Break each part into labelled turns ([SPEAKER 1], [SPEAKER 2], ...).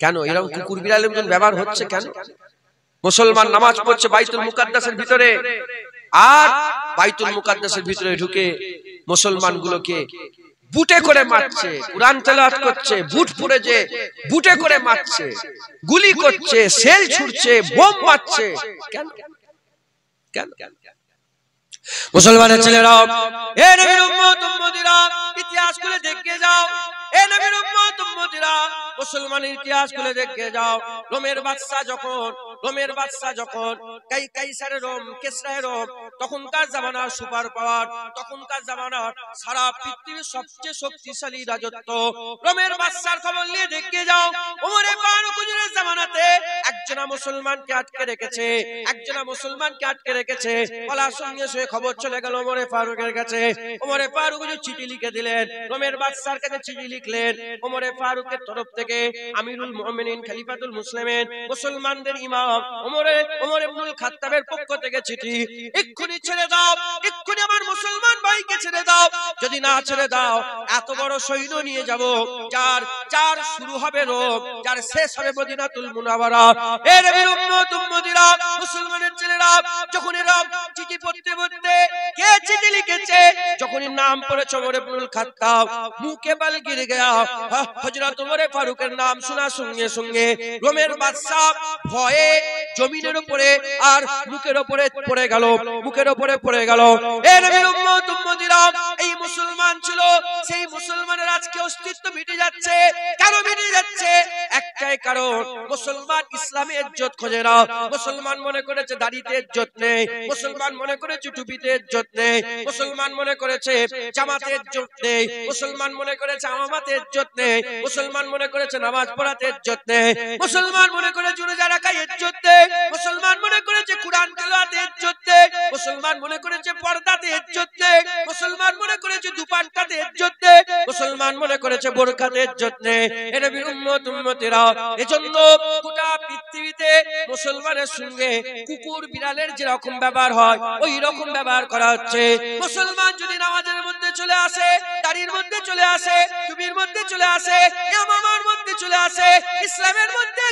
[SPEAKER 1] কেন এরকম কুকুর বিড়ালের মতন ব্যবহার হচ্ছে কেন? মুসলমান নামাজ পড়ছে বাইতুল মুকাদ্দাসের ভিতরে, আর বাইতুল মুকাদ্দাসের ভিতরে ঢুকে মুসলমানগুলোকে বুটে করে মারছে, কুরআন তেলাওয়াত করছে, বুট পরে যে বুটে করে মারছে, গুলি করছে, সেল ছুড়ছে, বোম মারছে। কেন কেন? মুসলমানের ছেলেরা, এ নবীর উম্মত উম্মতিরা, ইতিহাস খুলে দেখে যাও। এ নবীর উম্মত উম্মতিরা, মুসলমানের ইতিহাস খুলে দেখে যাও। রোমের বাদশা যখন কাইসারের রোম, কিসরার রোম, তখনকার জামানার সুপার পাওয়ার, তখনকার জামানার সারা পৃথিবীর সবচেয়ে শক্তিশালী রাজত্ব। রোমের বাদশার খবর নিয়ে দেখে যাও। ওমরে ফারুক হুজুরের জামানাতে একজনা মুসলমানকে আটকে রেখেছে। বলার সঙ্গে সঙ্গে খবর চলে গেল ওমরে ফারুকের কাছে। ওমরে ফারুক হুজুর চিঠি লিখে দিলেন, রোমের বাদশার কাছে চিঠি লিখলেন। ওমরে ফারুকের তরফ থেকে আমিরুল মুমিনিন, খলিফাতুল মুসলিমিন, মুসলমানদের ইমাম ওমর ইবনুল খাত্তাবের পক্ষ থেকে চিঠি, এক্ষুনি ছেড়ে দাও, এক্ষুনি আমার মুসলমান ভাইকে ছেড়ে দাও। যদি না ছেড়ে দাও, এত বড় সৈন্য নিয়ে যাব, যার শুরু হবে রোম, যার শেষ হবে মদিনাতুল মুনাওয়ারা। এ নবীর উম্মত উম্মতিরা, মুসলমানের ছেলেরা, যখন এরা চিঠি পড়তে পড়তে, কে চিঠি লিখেছে, যখন নাম পড়েছে ওমর ইবনুল খাত্তাব, মুখে বাল গিরে গয়া। হযরত ওমর ফারুকের নাম শোনার সঙ্গে সঙ্গে রোমের বাদশা ভয়ে জমিনের উপরে আর মুখের উপরে পড়ে গেল। এ নবীর উম্মত উম্মতিরা, এই মুসলমান ছিল, সেই মুসলমানের আজকে অস্তিত্ব মিটে যাচ্ছে। কেন মিটে যাচ্ছে? একটাই কারণ, মুসলমান ইসলামে ইজ্জত খোঁজে না। মুসলমান মনে করেছে দাড়িতে ইজ্জত নেই, মুসলমান মনে করেছে টুপিতে ইজ্জত নেই, মুসলমান মনে করেছে জামাতে ইজ্জত নেই, মুসলমান মনে করেছে আমামাতে ইজ্জত নেই, মুসলমান মনে করেছে নামাজ পড়াতে ইজ্জত নেই, মুসলমান মনে করেছে রোজা রাখায় ইজ্জত নেই, মুসলমান মনে করেছে কুরআন তেলাওয়াতে ইজ্জত নেই, মুসলমান মনে করেছে পর্দাতে ইজ্জত নেই, মুসলমান মনে করেছে দুপাট্টাতে ইজ্জত নেই, মুসলমান মনে করেছে বোরকাতে ইজ্জত নেই। এ নবীর উম্মত উম্মতিরা, এজন্য গোটা পৃথিবীতে মুসলমানের সঙ্গে কুকুর বিড়ালের যে রকম ব্যবহার হয়, ওই রকম ব্যবহার করা হচ্ছে। মুসলমান যদি নামাজের মধ্যে চলে আসে, দাড়ির মধ্যে চলে আসে, টুপির মধ্যে চলে আসে, ইমামার মধ্যে চলে আসে, ইসলামের মধ্যে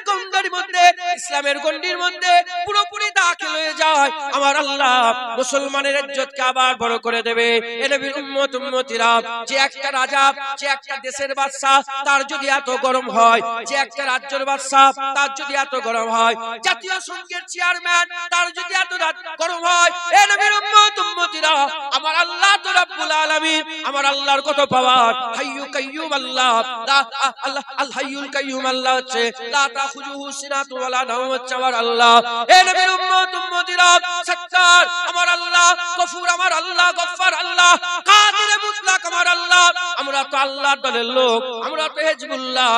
[SPEAKER 1] ইসলামের গণ্ডির মধ্যে পুরোপুরি দাখিল হয়ে যায়, আমার আল্লাহ মুসলমানের ইজ্জতকে আবার বড় করে দেবে। এ নবীর উম্মত উম্মতিরা, যে একটা রাজা, যে একটা দেশের বাদশা, তার যদি এত গরম হয়, যে একটা রাজ্যের বাদশা, তার যদি এত গরম হয়, জাতীয় সংঘের চেয়ারম্যান, তার যদি এত গরম হয়, এ নবীর উম্মত উম্মতিরা, আমার আল্লাহ তো রব্বুল আলামিন, আমার আল্লাহর কত পাওয়ার। হাইয়ু কাইয়ুম আল্লাহ, আল হাইয়ুল কাইয়ুম আল্লাহ হচ্ছে, লা তাখুযুহু সিনাতু ওয়ালা নাওম হচ্ছে আমার আল্লাহ। এ নবীর উম্মত উম্মতিরা, সত্তার আমার আল্লাহ, গফুর আমার আল্লাহ, গফফার আল্লাহ, কাদির মুতলাক আমার আল্লাহ। আমরা তো আল্লাহর দলের লোক, আমরা তো হিজবুল্লাহ।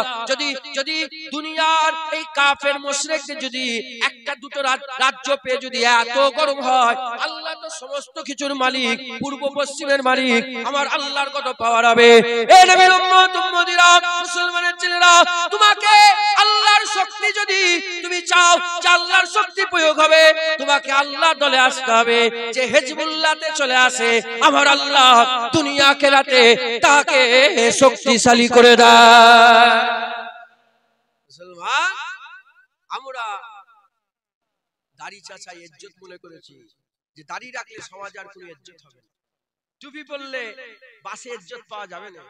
[SPEAKER 1] যদি দুনিয়ার এই কাফের মুশরিকদের যদি একটা দুটো রাজ্য পেয়ে যদি এত গরম হয়, আল্লাহ তো সমস্ত কিছুর মালিক, পূর্ব পশ্চিমের মালিক, আমার আল্লাহর কত পাওয়ার হবে। এ নবীর উম্মত উম্মতিরা, মুসলমানের ছেলেরা, তোমাকে আল্লাহর শক্তি যদি তুমি চাও যে আল্লাহর শক্তি প্রয়োগ হবে, তোমাকে আল্লাহর দলে আসতে হবে। যে হিজবুল্লাহতে চলে আসে, আমার আল্লাহ দুনিয়া আখিরাতে তাকে শক্তিশালী করে দেয়। মুসলমান, আমরা দাড়ি চাচা ইজ্জত মনে করেছি, যে দাড়ি রাখলে সমাজ আর কোনো ইজ্জত হবে না, টুপি পরলে বাসে ইজ্জত পাওয়া যাবে না,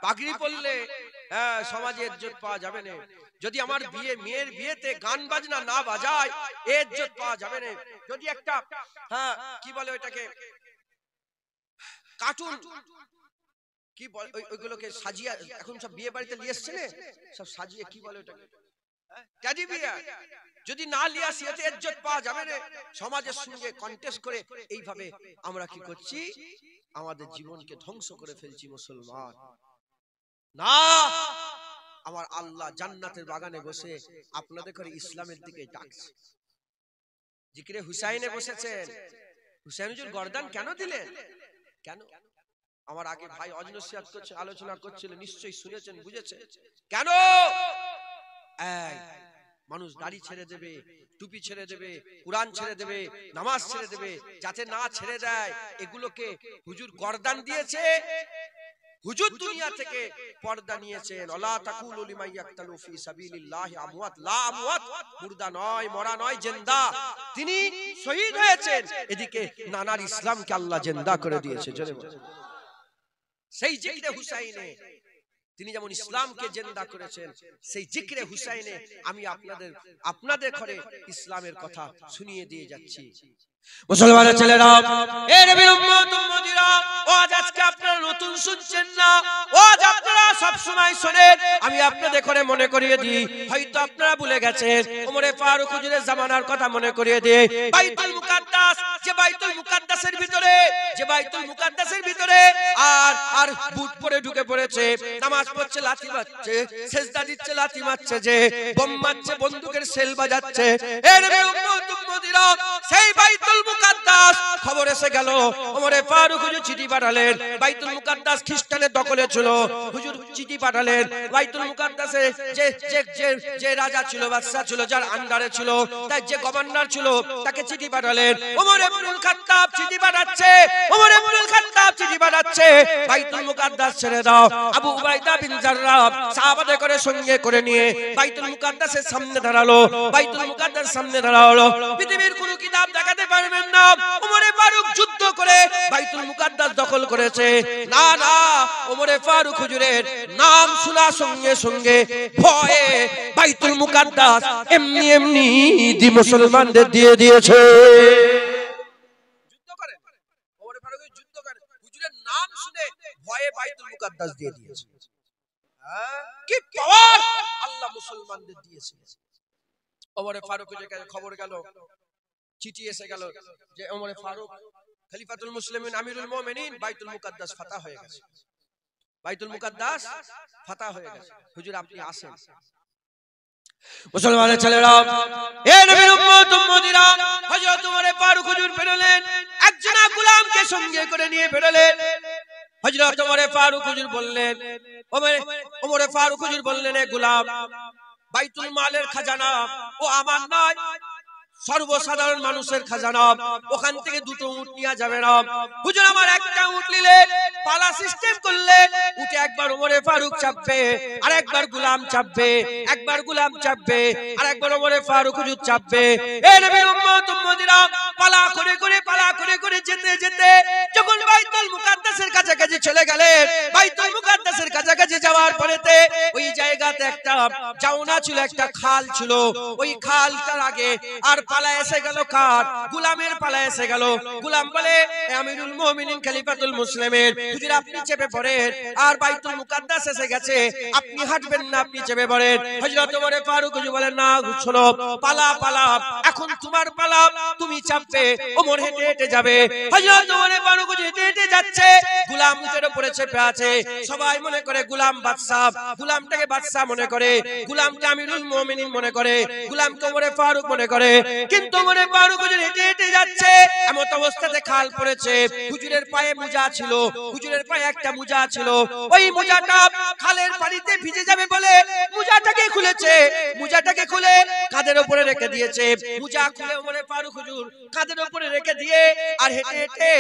[SPEAKER 1] পাগড়ি পরলে সমাজে ইজ্জত পাওয়া যাবে না, যদি আমার মেয়ের বিয়েতে গান বাজনা না বাজায় ইজ্জত পাওয়া যাবে না, যদি একটা কি বলে ওইটাকে কার্টুন কি বলে, ওইগুলোকে সাজিয়ে এখন সব বিয়ে বাড়িতে নিয়ে এসছে না, সব সাজিয়ে কি বলে ওটাকে টেডি বিয়ার, যদি না নিয়ে আসি এতে ইজ্জত পাওয়া যাবে না। সমাজের সঙ্গে কন্টেস্ট করে এইভাবে আমরা কি করছি, আমাদের জীবনকে ধ্বংস করে ফেলছি। মুসলমান না, আমার আল্লাহ জান্নাতের বাগানে বসে আপনাদের করে ইসলামের দিকে ডাকছে। জিকিরে হুসাইনে বসেছেন, হুসাইন হুজুর গর্দান কেন দিলেন? কেন? আমার আগে ভাই অজনসিয়াত করছে, আলোচনা করছিল, নিশ্চয়ই শুনেছেন, বুঝেছেন কেন? মানুষ দাড়ি ছেড়ে দেবে, টুপি ছেড়ে দেবে, কুরআন ছেড়ে দেবে, নামাজ ছেড়ে দেবে, যাতে না ছেড়ে দেয় এগুলোকে হুজুর গর্দান দিয়েছে। হুজুর দুনিয়া থেকে পর্দা নিয়েছেন। আলা তাকুলু লিমান ইয়াকতালু ফি সাবিলিল্লাহি আমওয়াত, লা আমওয়াত, মুর্দা নয়, মরা নয়, জিন্দা। তিনি শহীদ হয়েছেন, এদিকে নানার ইসলামকে আল্লাহ জিন্দা করে দিয়েছে। সেই জিকরে হুসাইনে তিনি যেমন ইসলামকে জিন্দা করেছেন, সেই জিকরে হুসাইনে আমি আপনাদের ঘরে ইসলামের কথা শুনিয়ে দিয়ে যাচ্ছি। মুসলমানের ছেলেরা, এ নবীর উম্মত উম্মতিরা, আজ আজকে আপনারা নতুন শুনছেন না, আজ আপনারা সব সময় শুনেন। আমি আপনাদের ঘরে মনে করিয়ে দিই, হয়তো আপনারা ভুলে গেছেন, ওমরে ফারুক হুজুরের জামানার কথা মনে করিয়ে দিই। বাইতুল মুকাদ্দাস, যে বাইতুল মুকাদ্দাসের ভিতরে আর বুট পরে ঢুকে পড়েছে, নামাজ পড়ছে, লাথি মারছে, সেজদা দিচ্ছে, লাথি মারছে, যে বোম মারছে, বন্দুকের সেল বাজাচ্ছে। এ নবীর উম্মত উম্মতিরা, সেই বাইতুল মুকাদ্দাস খবর এসে গেল, ওমরে ফারুক হুজুর চিঠি পাঠালেন। বাইতুল মুকাদ্দাস খ্রিস্টানের দখলে ছিল, হুজুর চিঠি পাঠালেন। বাইতুল মুকাদ্দাসে যে রাজা ছিল, বাদশা ছিল, যার আন্ডারে ছিল, তার যে গভর্নর ছিল, তাকে চিঠি পাঠালেন। ওমর ইবনুল খাত্তাব চিঠি পাঠাচ্ছে, বাইতুল মুকাদ্দাস ছেড়ে দাও। আবু উবাইদা বিন জাররাহ সাহাবাদের করে সঙ্গে করে নিয়ে বাইতুল মুকাদ্দাসের সামনে দাঁড়ালো। পৃথিবীর কোনো কিতাব দেখাতে পারবেন না ওমরে ফারুক যুদ্ধ করে বাইতুল মুকাদ্দাস দখল করেছে। না, ওমরে ফারুক হুজুরের নাম শোনা সঙ্গে সঙ্গে ভয়ে বাইতুল মুকাদ্দাস এমনি মুসলমানদের দিয়ে দিয়েছে। নাম শুনে ভয়ে বাইতুল মুকাদ্দাস দিয়ে দিয়েছে। কি পাওয়ার আল্লাহ মুসলমানদের দিয়েছে। ওমরে ফারুকের কাছে খবর গেল, চিঠি এসে গেল যে ওমরে ফারুক খলিফাতুল মুসলিমিন আমিরুল মুমিনিন, বাইতুল মুকাদ্দাস ফাতা হয়ে গেছে, হুজুর আপনি আসেন। মুসলমানের ছেলেরা, এ নবীর উম্মত উম্মতিরা, হযরত ওমরে ফারুক হুজুর বেরোলেন, একজনা গোলামকে সঙ্গে করে নিয়ে বেরোলেন। হযরত ওমরে ফারুক হুজুর বললেন, এ গোলাম, বাইতুল মালের খাজানা ও আমার নয়, সর্বসাধারণ মানুষের খাজানা, ওখান থেকে দুটো উট নিয়ে যাবে না। হুজুর আমার একটা উট নিলেন, পালা সিস্টেম করলেন, উঠে একবার ওমরে ফারুক চাপবে, আর একবার গোলাম চাপবে, আর একবার ওমরে ফারুক হুজুর চাপবে। এ নবীর উম্মত উম্মতিরা, পালা করে যেতে যখন বাইতুল মুকাদ্দাসের কাছাকাছি চলে গেলেন, বাইতুল মুকাদ্দাসের কাছাকাছি যাওয়ার পরেতে ওই জায়গাতে একটা জাওনা ছিল, একটা খাল ছিল। ওই খালটার আগে আর পালা এসে গেল কার? গোলামের পালা এসে গেল। গোলাম বলে, আমিরুল মুমিনিন খলিফাতুল মুসলিমিন, হুজুর আপনি চেপে পড়েন, আর বাইতুল মুকাদ্দাস এসে গেছে, আপনি হাঁটবেন না, আপনি চেপে পড়েন। হযরত ওমরে ফারুক হুজুর বলেন, না শোনো, পালা এখন তোমার পালা, তুমি চাপবে, ওমর হেঁটে হেঁটে যাবে। হযরত ওমরে ফারুক হুজুর হেঁটে হেঁটে যাচ্ছে, গোলাম উটের উপরে চেপে আছে। সবাই মনে করে গোলাম বাদশা, গোলামটাকে বাদশা মনে করে, গোলামকে আমিরুল মুমিনিন মনে করে, গোলামকে ওমরে ফারুক মনে করে। কিন্তু ওমরে ফারুক হুজুর হেঁটে হেঁটে যাচ্ছে, এমন অবস্থাতে খাল পড়েছে, হুজুরের পায়ে মোজা ছিল, হুজুরের পায়ে একটা মোজা ছিল। ওই মোজাটা খালের পানিতে ভিজে যাবে বলে মোজাটাকে খুলে কাঁধের উপরে রেখে দিয়েছে। মোজা খুলে ওমরে ফারুক হুজুর কাঁধের উপরে রেখে দিয়ে আর হেঁটে হেঁটে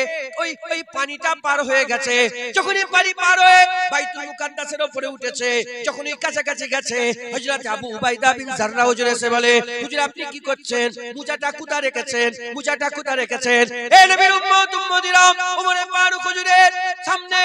[SPEAKER 1] ওই পানিটা পার হয়ে গেছে। যখনই পানি পার হয়ে বাইতুল মুকাদ্দাসের উপরে উঠেছে, যখনই কাছাকাছি গেছে, হযরত আবু উবাইদা বিন জাররাহ হুজুর এসে বলে, হুজুর আপনি কি করছেন? মোজাটা কোথায় রেখেছেন? এ নবীর উম্মত উম্মতিরা, ওমরে ফারুক হুজুরের সামনে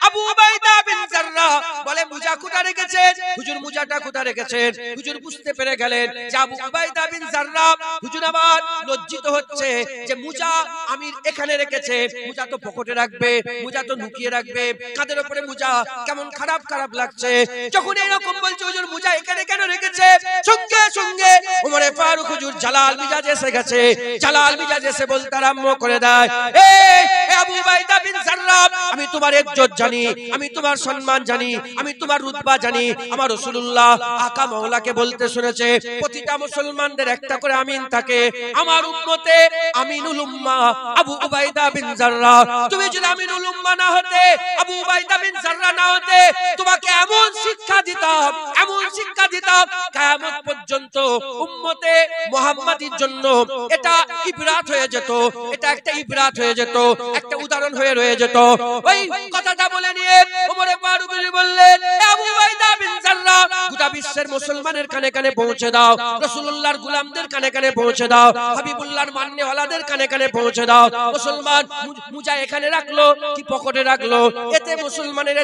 [SPEAKER 1] আবু উবাইদা বিন জাররাহ বলে, মোজা কোথায় রেখেছেন? হুজুর মোজাটা কোথায় রেখেছেন? হুজুর বুঝতে পেরে গেলেন যে আবু উবাইদা বিন জাররাহ হুজুর আবার লজ্জিত হচ্ছে যে মোজা আমির এখানে রেখেছে, মোজা তো পকেটে রাখবে, মোজা তো লুকিয়ে রাখবে, কাঁধের উপরে মোজা, কেমন খারাপ লাগছে। যখন এরকম বলছে, হুজুর মোজা এখানে কেন রেখেছে, সঙ্গে সঙ্গে ওমরে ফারুক হুজুর জালাল মিজাজ এসে বলতে আরম্ভ করে দেয়, এ আবু উবাইদা বিন জাররাহ, আমি তোমার ইজ্জত জানি, আমি তোমার সম্মান জানি, আমি তোমার রুতবা জানি। আমার রাসূলুল্লাহ আকা মাওলাকে বলতে শুনেছে, প্রতিটা মুসলমানদের একটা করে আমিন থাকে। আমার উম্মতে আমিনুল উম্মাহ আবু উবাইদা বিন জাররাহ। তুমি যদি আমিনুল উম্মাহ না হতে, আবু উবাইদা বিন জাররাহ না হতে, তোমাকে এমন শিক্ষা দিতাম কিয়ামত পর্যন্ত উম্মতে মুহাম্মাদীর জন্য এটা ইবরাত হয়ে যেত, একটা উদাহরণ অসাধারণ হয়ে রয়ে যেত। ওই কথাটা বলে নিয়ে ওমরে ফারুক বললেন, আবু উবাইদা বিন জাররাহ, গোটা বিশ্বের মুসলমানের কানে কানে পৌঁছে দাও, রাসূলুল্লাহর গোলামদের কানে কানে পৌঁছে দাও, হাবিবুল্লাহর মান্যওয়ালাদের কানে কানে পৌঁছে দাও। মুসলমান মুজা এখানে রাখলো কি পকেটে রাখলো, এতে মুসলমানের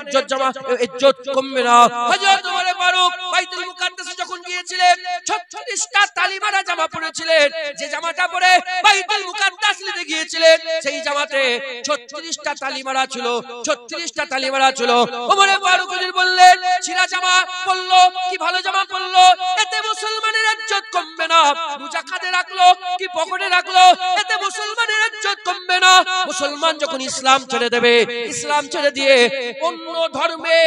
[SPEAKER 1] ইজ্জত কমবে না। হযরত ওমরে ফারুক বাইতুল মুকাদ্দাসে যখন গিয়েছিলেন 36টা তালিমারা জামা পরেছিলেন। যে জামাটা পরে বাইতুল মুকাদ্দাস নিতে গিয়েছিলেন সেই জামাতে 36টা তালিমারা ছিল, 36টা তালিমারা ছিল। ওমরে ফারুক বললেন, ছিঁড়া জামা পরলো কি ভালো জামা পরলো, এতে মুসলমানের ইজ্জত কমবে না। মুজা কাঁধে রাখলো কি পকেটে রাখলো, এতে মুসলমানের ইজ্জত কমবে না। মুসলমান যখন ইসলাম ছেড়ে দেবে, ইসলাম ছেড়ে দিয়ে অন্য ধর্মে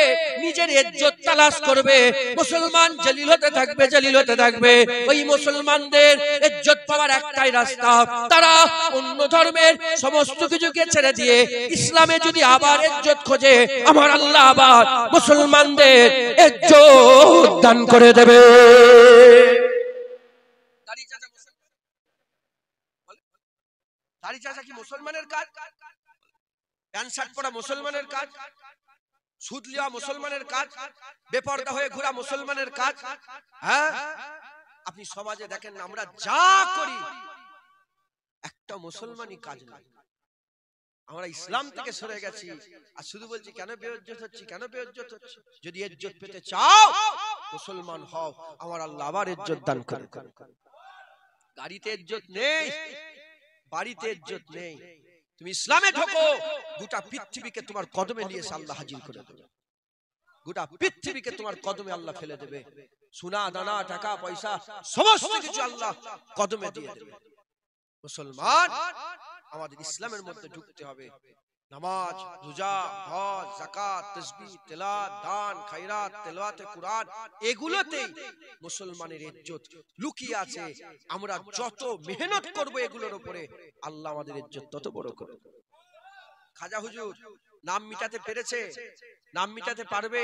[SPEAKER 1] নিজের ইজ্জত তালাশ করবে, মুসলমান জলিল হতে থাকবে, জলিল হতে থাকবে। ওই মুসলমানদের ইজ্জত পাওয়ার একটাই রাস্তা, তারা অন্য ধর্মের সমস্ত কিছুকে ছেড়ে দিয়ে ইসলামে যদি আবার ইজ্জত খোঁজে, আমার আল্লাহ আবার মুসলমানদের ইজ্জত দান করে দেবে। দাড়ি চাচা কি মুসলমানের কাজ? প্যান্ট শার্ট পরা মুসলমানের কাজ? সুদ লিয়া মুসলমানের কাজ? বেপরদা হয়ে ঘোরা মুসলমানের কাজ? হ্যাঁ, আপনি সমাজে দেখেন আমরা যা করি একটা মুসলমানই কাজ নয়। আমরা ইসলাম থেকে সরে গেছি আর শুধু বলছি কেন বেইজ্জত হচ্ছে, কেন বেইজ্জত হচ্ছে। যদি ইজ্জত পেতে চাও মুসলমান হও, আমার আল্লাহ আবার ইজ্জত দান করে। গাড়িতে ইজ্জত নেই, বাড়িতে ইজ্জত নেই, তুমি ইসলামে ঢোকো, গোটা পৃথিবীকে তোমার কদমে নিয়ে আল্লাহ হাজির করে দেবে। গোটা পৃথিবীকে তোমার কদমে আল্লাহ ফেলে দেবে। সোনা দানা টাকা পয়সা সমস্ত কিছু আল্লাহ কদমে দিয়ে দেবে। মুসলমান আমাদের ইসলামের মধ্যে ঢুকতে হবে। নামাজ, রোজা, হজ, যাকাত, তাসবিহ, তেলাওয়াত, দান, খায়রাত, তেলাওয়াতে কুরআন, এগুলোতেই মুসলমানের ইজ্জত লুকিয়ে আছে। আমরা যত মেহনত করব এগুলোর উপরে, আল্লাহ আমাদের ইজ্জত তত বড় করবে। খাজা হুজুর নাম মিটাতে পেরেছে, নাম মিটাতে পারবে।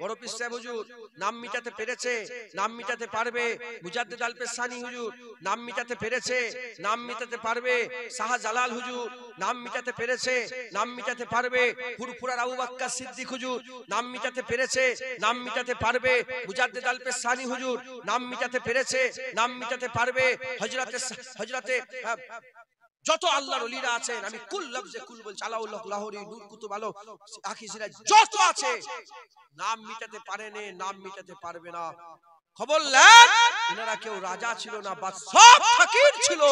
[SPEAKER 1] বড় পীর সাহেব হুজুর নাম মিটাতে পেরেছে, নাম মিটাতে পারবে। মুজাদ্দিদ আল পেশানি হুজুর নাম মিটাতে পেরেছে, নাম মিটাতে পারবে। শাহজালাল হুজুর নাম মিটাতে পেরেছে, নাম মিটাতে পারবে। ফুরফুরার আবু বকর সিদ্দিক হুজুর নাম মিটাতে পেরেছে, নাম মিটাতে পারবে। মুজাদ্দিদ আল পেশানি হুজুর নাম মিটাতে পেরেছে, নাম মিটাতে পারবে। হযরতে যত আল্লাহর ওলিরা আছেন, আমি কুল লফজে কুল বলছি, আলাউল্লাহ লাহোরী, নূর কুতুব আলো, আখি সিরাজ, যত আছে নাম মিটাতে পারেনি, নাম মিটাতে পারবে না। খবর নেন, এনারা কেউ রাজা ছিল না, বাস সব ফকির ছিল,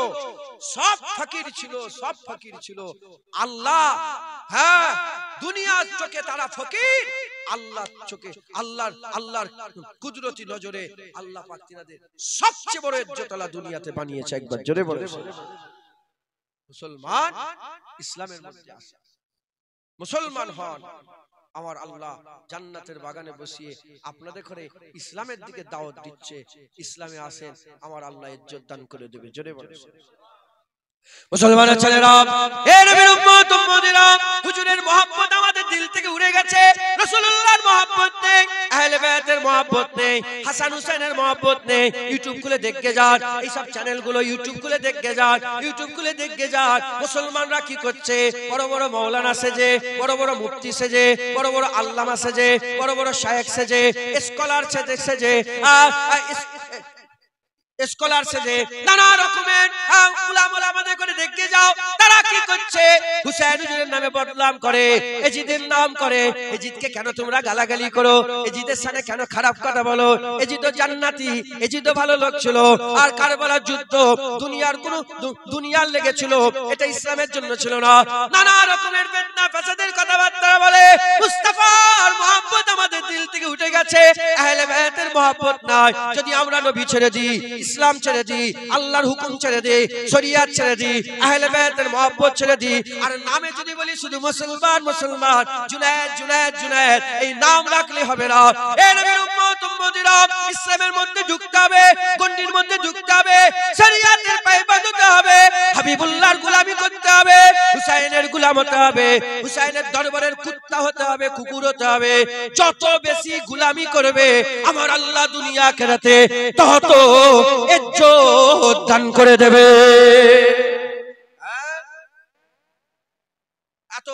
[SPEAKER 1] সব ফকির ছিল, সব ফকির ছিল। আল্লাহ, হ্যাঁ, দুনিয়ার চোখে তারা ফকির, আল্লাহর চোখে আল্লাহর কুদরতি নজরে আল্লাহ পাক তিনাদের সবচেয়ে বড় ইজ্জত আল্লাহ দুনিয়াতে বানিয়েছে। একবার জোরে বলে মুসলমান ইসলামের মধ্যে আসে, মুসলমান হন, আমার আল্লাহ জান্নাতের বাগানে বসিয়ে আপনাদের ঘরে ইসলামের দিকে দাওয়াত দিচ্ছে। ইসলামে আসেন, আমার আল্লাহ ইজ্জত দান করে দেবে। জোরে বলে মুসলমানের ছেলেরা, হে নবীর উম্মত উম্মতিরা, হুজুরের মহব্বত আমাদের দিল থেকে উড়ে গেছে। রাসূলুল্লাহর মহব্বত নেই, আহলে বাইতের মহব্বত নেই, হাসান হুসাইনের মহব্বত নেই। ইউটিউব খুলে দেখে যান, এই সব চ্যানেলগুলো ইউটিউব খুলে দেখে যান, ইউটিউব খুলে দেখে যান মুসলমানরা কি করছে। বড় বড় মাওলানা সেজে, বড় বড় মুফতি সেজে, বড় বড় আল্লামা সেজে, বড় বড় শায়েখ সেজে, স্কলার সেজে, স্কলার সেজে, নানা রকমের উলামা আমাদের করে দেখে যাও, তারা কি করছে। হুসাইন হুজুরের নামে বদনাম করে, এজিদের নাম করে। এজিদকে কেন তোমরা গালাগালি করো, এজিদের সাথে কেন খারাপ কথা বলো। এজিদ তো জান্নাতি, এজিদ তো ভালো লোক ছিল। আর কারবালার যুদ্ধ দুনিয়ার কোন দুনিয়ার লেগেছিল, এটা ইসলামের জন্য ছিল না। নানা রকমের ফিতনা ফাসাদের কথাবার্তা বলে। মুস্তাফার মহব্বত আমাদের দিল থেকে উঠে গেছে, আহলে বাইতের মহব্বত নাই। যদি আমরা নবী ছেড়ে দিই, ইসলাম ছেড়ে দিই, আল্লাহর হুকুম ছেড়ে দিই, শরিয়ত ছেড়ে দিই, আহলে বাইতের মহব্বত ছেড়ে দিই, আর নামে যদি বলি শুধু মুসলমান মুসলমান, জুনায়েদ জুনায়েদ জুনায়েদ, এই নাম রাখলে হবে না। এই নবীর উম্মত উম্মতিরা ইসলামের মধ্যে ঢুকতে হবে, গণ্ডির মধ্যে ঢুকতে হবে, শরিয়তের পায়বাদ হতে হবে, হাবিবুল্লাহর গোলামি করতে হবে, হুসাইনের গোলাম হতে হবে, হুসাইনের দরবারের কুত্তা হতে হবে, কুকুর হতে হবে। যত বেশি গোলামি করবে, আমার আল্লাহ দুনিয়া আখিরাতে তত ইজ্জত দান করে দেবে। এত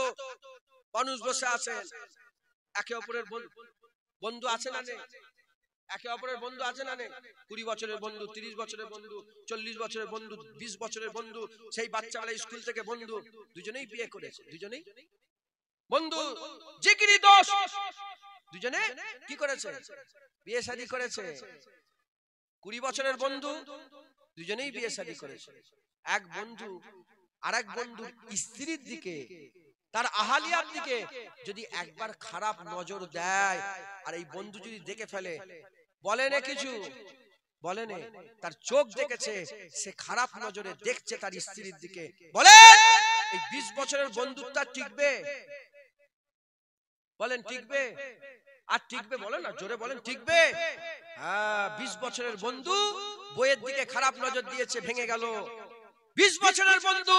[SPEAKER 1] মানুষ বসে আছেন, একে অপরের বন্ধু আছে না নেই? একে অপরের বন্ধু আছে না নেই? 20 বছরের বন্ধু, 30 বছরের বন্ধু, 40 বছরের বন্ধু, 20 বছরের বন্ধু, সেই বাচ্চাবেলা স্কুল থেকে বন্ধু, দুজনেই বিয়ে করেছে, দুজনেই বন্ধু। জিগরি দোষ, দুজনে কি করেছে? বিয়ে শাদী করেছে। 20 বছরের বন্ধু, দুজনেই বিয়ে শাদী করেছে। এক বন্ধু আরেক বন্ধুর স্ত্রীর দিকে, তার আহালিয়ার দিকে যদি একবার খারাপ নজর দেয়, আর এই বন্ধু যদি দেখে ফেলে, বলে না কিছু, বলে না, তার চোখ দেখেছে, সে খারাপ নজরে দেখছে তার স্ত্রীর দিকে, বলে এই 20 বছরের বন্ধুত্ব টিকবে? বলেন টিকবে? আর টিকবে? বলেন না, জোরে বলেন, টিকবে? হ্যাঁ, 20 বছরের বন্ধু বইয়ের দিকে খারাপ নজর দিয়েছে, ভেঙে গেল। 20 বছরের বন্ধু,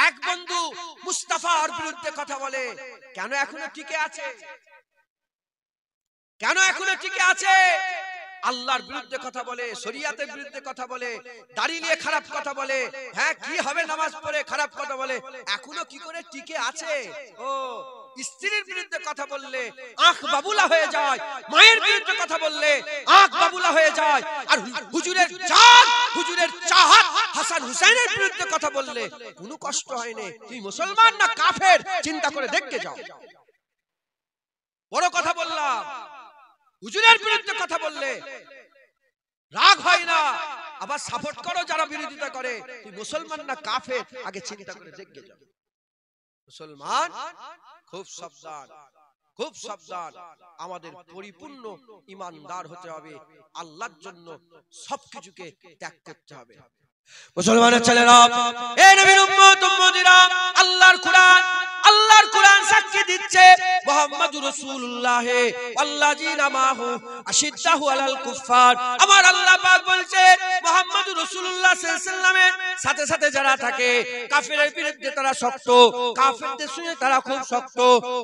[SPEAKER 1] এক বন্ধু মুস্তাফার বিরুদ্ধে কথা বলে, কেন এখনো টিকে আছে? কেন এখনো টিকে আছে? আল্লাহর বিরুদ্ধে কথা বলে, শরীয়তের বিরুদ্ধে কথা বলে, দাড়ি নিয়ে খারাপ কথা বলে, হ্যাঁ কি হবে নামাজ পড়ে খারাপ কথা বলে, এখনো কি করে টিকে আছে? ও, স্ত্রীর বিরুদ্ধে কথা বললে আঁখ বাবুলা হয়ে যায়, মায়ের বিরুদ্ধে কথা বললে আঁখ বাবুলা হয়ে যায়, আর হুজুরের জান, হুজুরের চাহাত হাসান হুসাইনের বিরুদ্ধে কথা বললে কোনো কষ্ট হয় না। তুই মুসলমান না কাফের চিন্তা করে দেখতে যাও। বড় কথা বললাম, হুজুরের বিরুদ্ধে কথা বললে রাগ হয় না, আবার সাপোর্ট করো যারা বিরোধিতা করে, তুই মুসলমান না কাফের আগে চিন্তা করে দেখতে যাও। মুসলমান খুব সাবধান, খুব সাবধান, আমাদের পরিপূর্ণ ঈমানদার হতে হবে, আল্লাহর জন্য সবকিছুকে ত্যাগ করতে হবে। মুসলমানের ছেলেরা, এই নবীর উম্মত উম্মতিরা, আল্লাহর কোরআন, আল্লাহর কোরআন সাক্ষী দিচ্ছে মুহাম্মাদুর রাসূলুল্লাহ আল্লাযিনা মাহু আশিদ্দাহু আলাল কুফার। আমার আল্লাহ পাক বলছে মুহাম্মাদুর রাসূলুল্লাহ সাল্লাল্লাহু আলাইহি ওয়াসাল্লামের সাথে সাথে যারা থাকে কাফেরের বিরুদ্ধে তারা শক্ত, কাফেরদের সঙ্গে তারা খুব শক্ত,